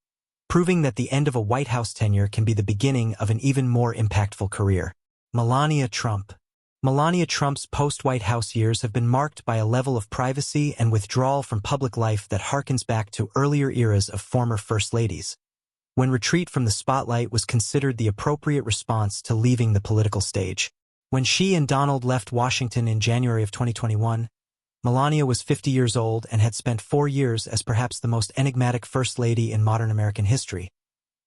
proving that the end of a White House tenure can be the beginning of an even more impactful career. Melania Trump. Melania Trump's post-White House years have been marked by a level of privacy and withdrawal from public life that harkens back to earlier eras of former First Ladies, when retreat from the spotlight was considered the appropriate response to leaving the political stage. When she and Donald left Washington in January of 2021, Melania was 50 years old and had spent 4 years as perhaps the most enigmatic First Lady in modern American history,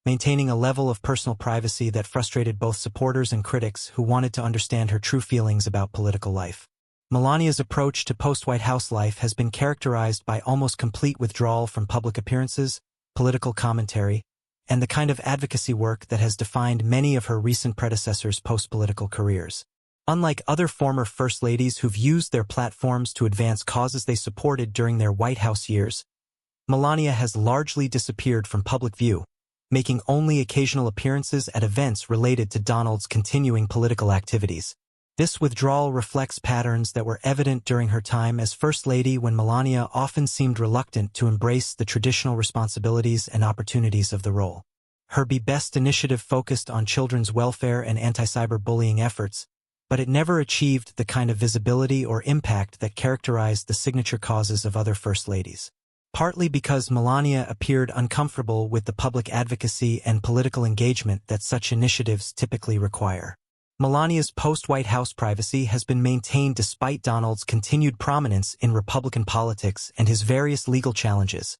maintaining a level of personal privacy that frustrated both supporters and critics who wanted to understand her true feelings about political life. Melania's approach to post-White House life has been characterized by almost complete withdrawal from public appearances, political commentary, and the kind of advocacy work that has defined many of her recent predecessors' post-political careers. Unlike other former First Ladies who've used their platforms to advance causes they supported during their White House years, Melania has largely disappeared from public view, making only occasional appearances at events related to Donald's continuing political activities. This withdrawal reflects patterns that were evident during her time as First Lady, when Melania often seemed reluctant to embrace the traditional responsibilities and opportunities of the role. Her Be Best initiative focused on children's welfare and anti-cyberbullying efforts, but it never achieved the kind of visibility or impact that characterized the signature causes of other First Ladies. Partly because Melania appeared uncomfortable with the public advocacy and political engagement that such initiatives typically require. Melania's post-White House privacy has been maintained despite Donald's continued prominence in Republican politics and his various legal challenges,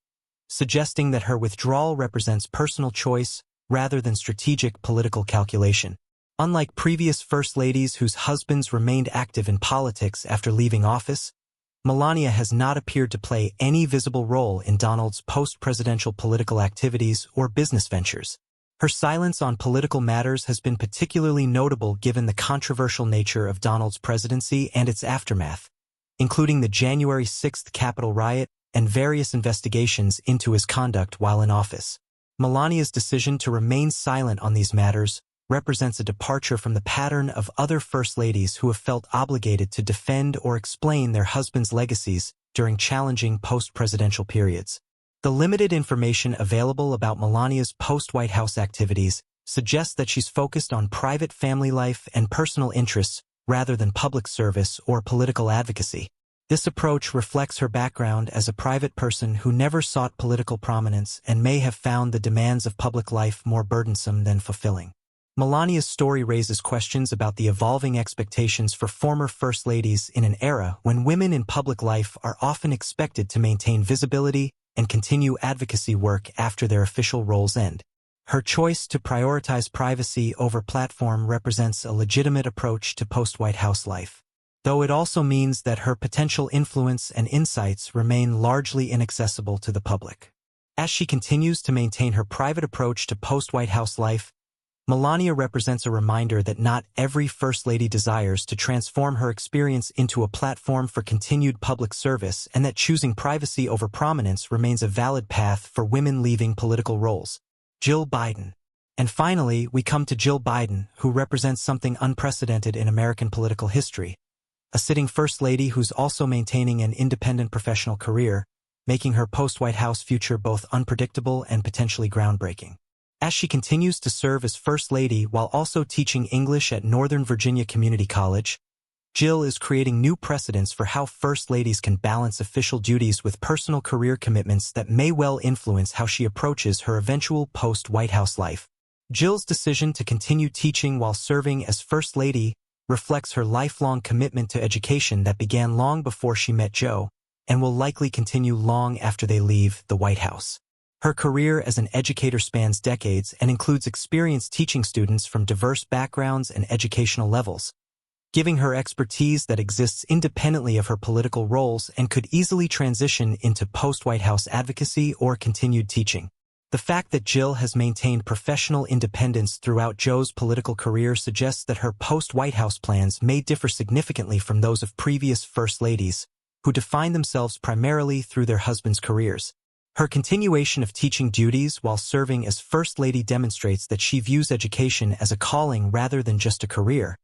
suggesting that her withdrawal represents personal choice rather than strategic political calculation. Unlike previous First Ladies whose husbands remained active in politics after leaving office, Melania has not appeared to play any visible role in Donald's post-presidential political activities or business ventures. Her silence on political matters has been particularly notable given the controversial nature of Donald's presidency and its aftermath, including the January 6th Capitol riot and various investigations into his conduct while in office. Melania's decision to remain silent on these matters represents a departure from the pattern of other First Ladies who have felt obligated to defend or explain their husbands' legacies during challenging post-presidential periods. The limited information available about Melania's post-White House activities suggests that she's focused on private family life and personal interests rather than public service or political advocacy. This approach reflects her background as a private person who never sought political prominence and may have found the demands of public life more burdensome than fulfilling. Melania's story raises questions about the evolving expectations for former first ladies in an era when women in public life are often expected to maintain visibility and continue advocacy work after their official roles end. Her choice to prioritize privacy over platform represents a legitimate approach to post-White House life, though it also means that her potential influence and insights remain largely inaccessible to the public. As she continues to maintain her private approach to post-White House life, Melania represents a reminder that not every First Lady desires to transform her experience into a platform for continued public service, and that choosing privacy over prominence remains a valid path for women leaving political roles. Jill Biden. And finally, we come to Jill Biden, who represents something unprecedented in American political history. A sitting First Lady who's also maintaining an independent professional career, making her post-White House future both unpredictable and potentially groundbreaking. As she continues to serve as First Lady while also teaching English at Northern Virginia Community College, Jill is creating new precedents for how First Ladies can balance official duties with personal career commitments that may well influence how she approaches her eventual post-White House life. Jill's decision to continue teaching while serving as First Lady reflects her lifelong commitment to education that began long before she met Joe, and will likely continue long after they leave the White House. Her career as an educator spans decades and includes experience teaching students from diverse backgrounds and educational levels, giving her expertise that exists independently of her political roles and could easily transition into post-White House advocacy or continued teaching. The fact that Jill has maintained professional independence throughout Joe's political career suggests that her post-White House plans may differ significantly from those of previous First Ladies, who defined themselves primarily through their husbands' careers. Her continuation of teaching duties while serving as First Lady demonstrates that she views education as a calling rather than just a career,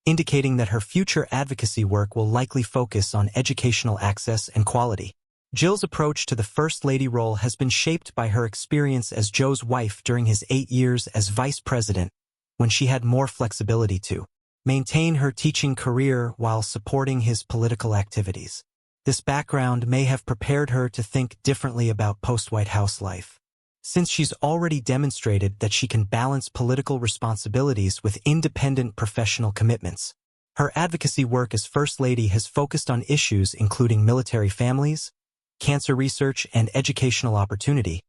indicating that her future advocacy work will likely focus on educational access and quality. Jill's approach to the First Lady role has been shaped by her experience as Joe's wife during his 8 years as Vice President, when she had more flexibility to maintain her teaching career while supporting his political activities. This background may have prepared her to think differently about post-White House life, since she's already demonstrated that she can balance political responsibilities with independent professional commitments. Her advocacy work as First Lady has focused on issues including military families, cancer research, and educational opportunity,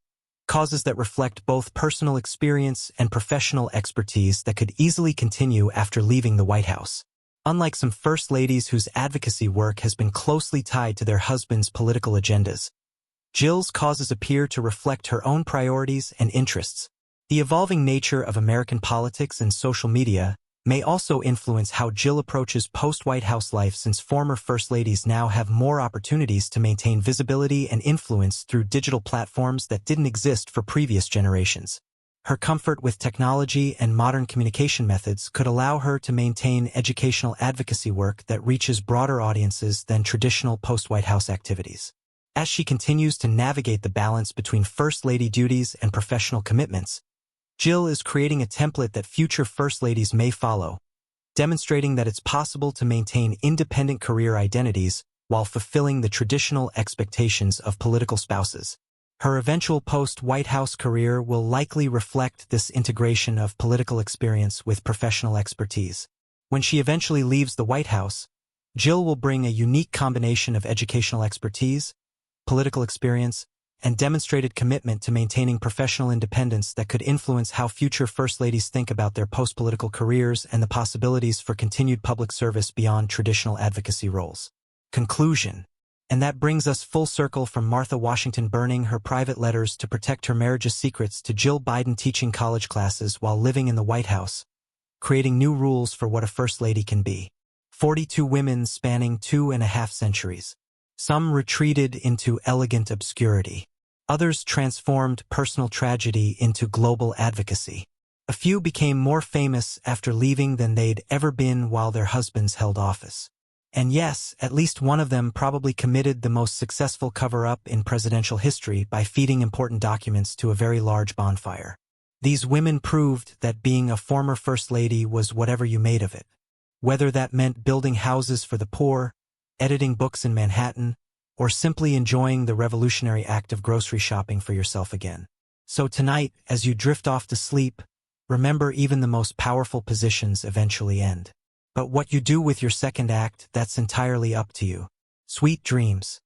causes that reflect both personal experience and professional expertise that could easily continue after leaving the White House. Unlike some First Ladies whose advocacy work has been closely tied to their husbands' political agendas, Jill's causes appear to reflect her own priorities and interests. The evolving nature of American politics and social media may also influence how Jill approaches post-White House life, since former First Ladies now have more opportunities to maintain visibility and influence through digital platforms that didn't exist for previous generations. Her comfort with technology and modern communication methods could allow her to maintain educational advocacy work that reaches broader audiences than traditional post-White House activities. As she continues to navigate the balance between First Lady duties and professional commitments, Jill is creating a template that future First Ladies may follow, demonstrating that it's possible to maintain independent career identities while fulfilling the traditional expectations of political spouses. Her eventual post-White House career will likely reflect this integration of political experience with professional expertise. When she eventually leaves the White House, Jill will bring a unique combination of educational expertise, political experience, and demonstrated commitment to maintaining professional independence that could influence how future First Ladies think about their post-political careers and the possibilities for continued public service beyond traditional advocacy roles. Conclusion. And that brings us full circle from Martha Washington burning her private letters to protect her marriage's secrets to Jill Biden teaching college classes while living in the White House, creating new rules for what a First Lady can be. 42 women spanning 2.5 centuries. Some retreated into elegant obscurity. Others transformed personal tragedy into global advocacy. A few became more famous after leaving than they'd ever been while their husbands held office. And yes, at least one of them probably committed the most successful cover-up in presidential history by feeding important documents to a very large bonfire. These women proved that being a former First Lady was whatever you made of it. Whether that meant building houses for the poor, editing books in Manhattan, or simply enjoying the revolutionary act of grocery shopping for yourself again. So tonight, as you drift off to sleep, Remember, even the most powerful positions eventually end. But what you do with your second act, that's entirely up to you. Sweet dreams.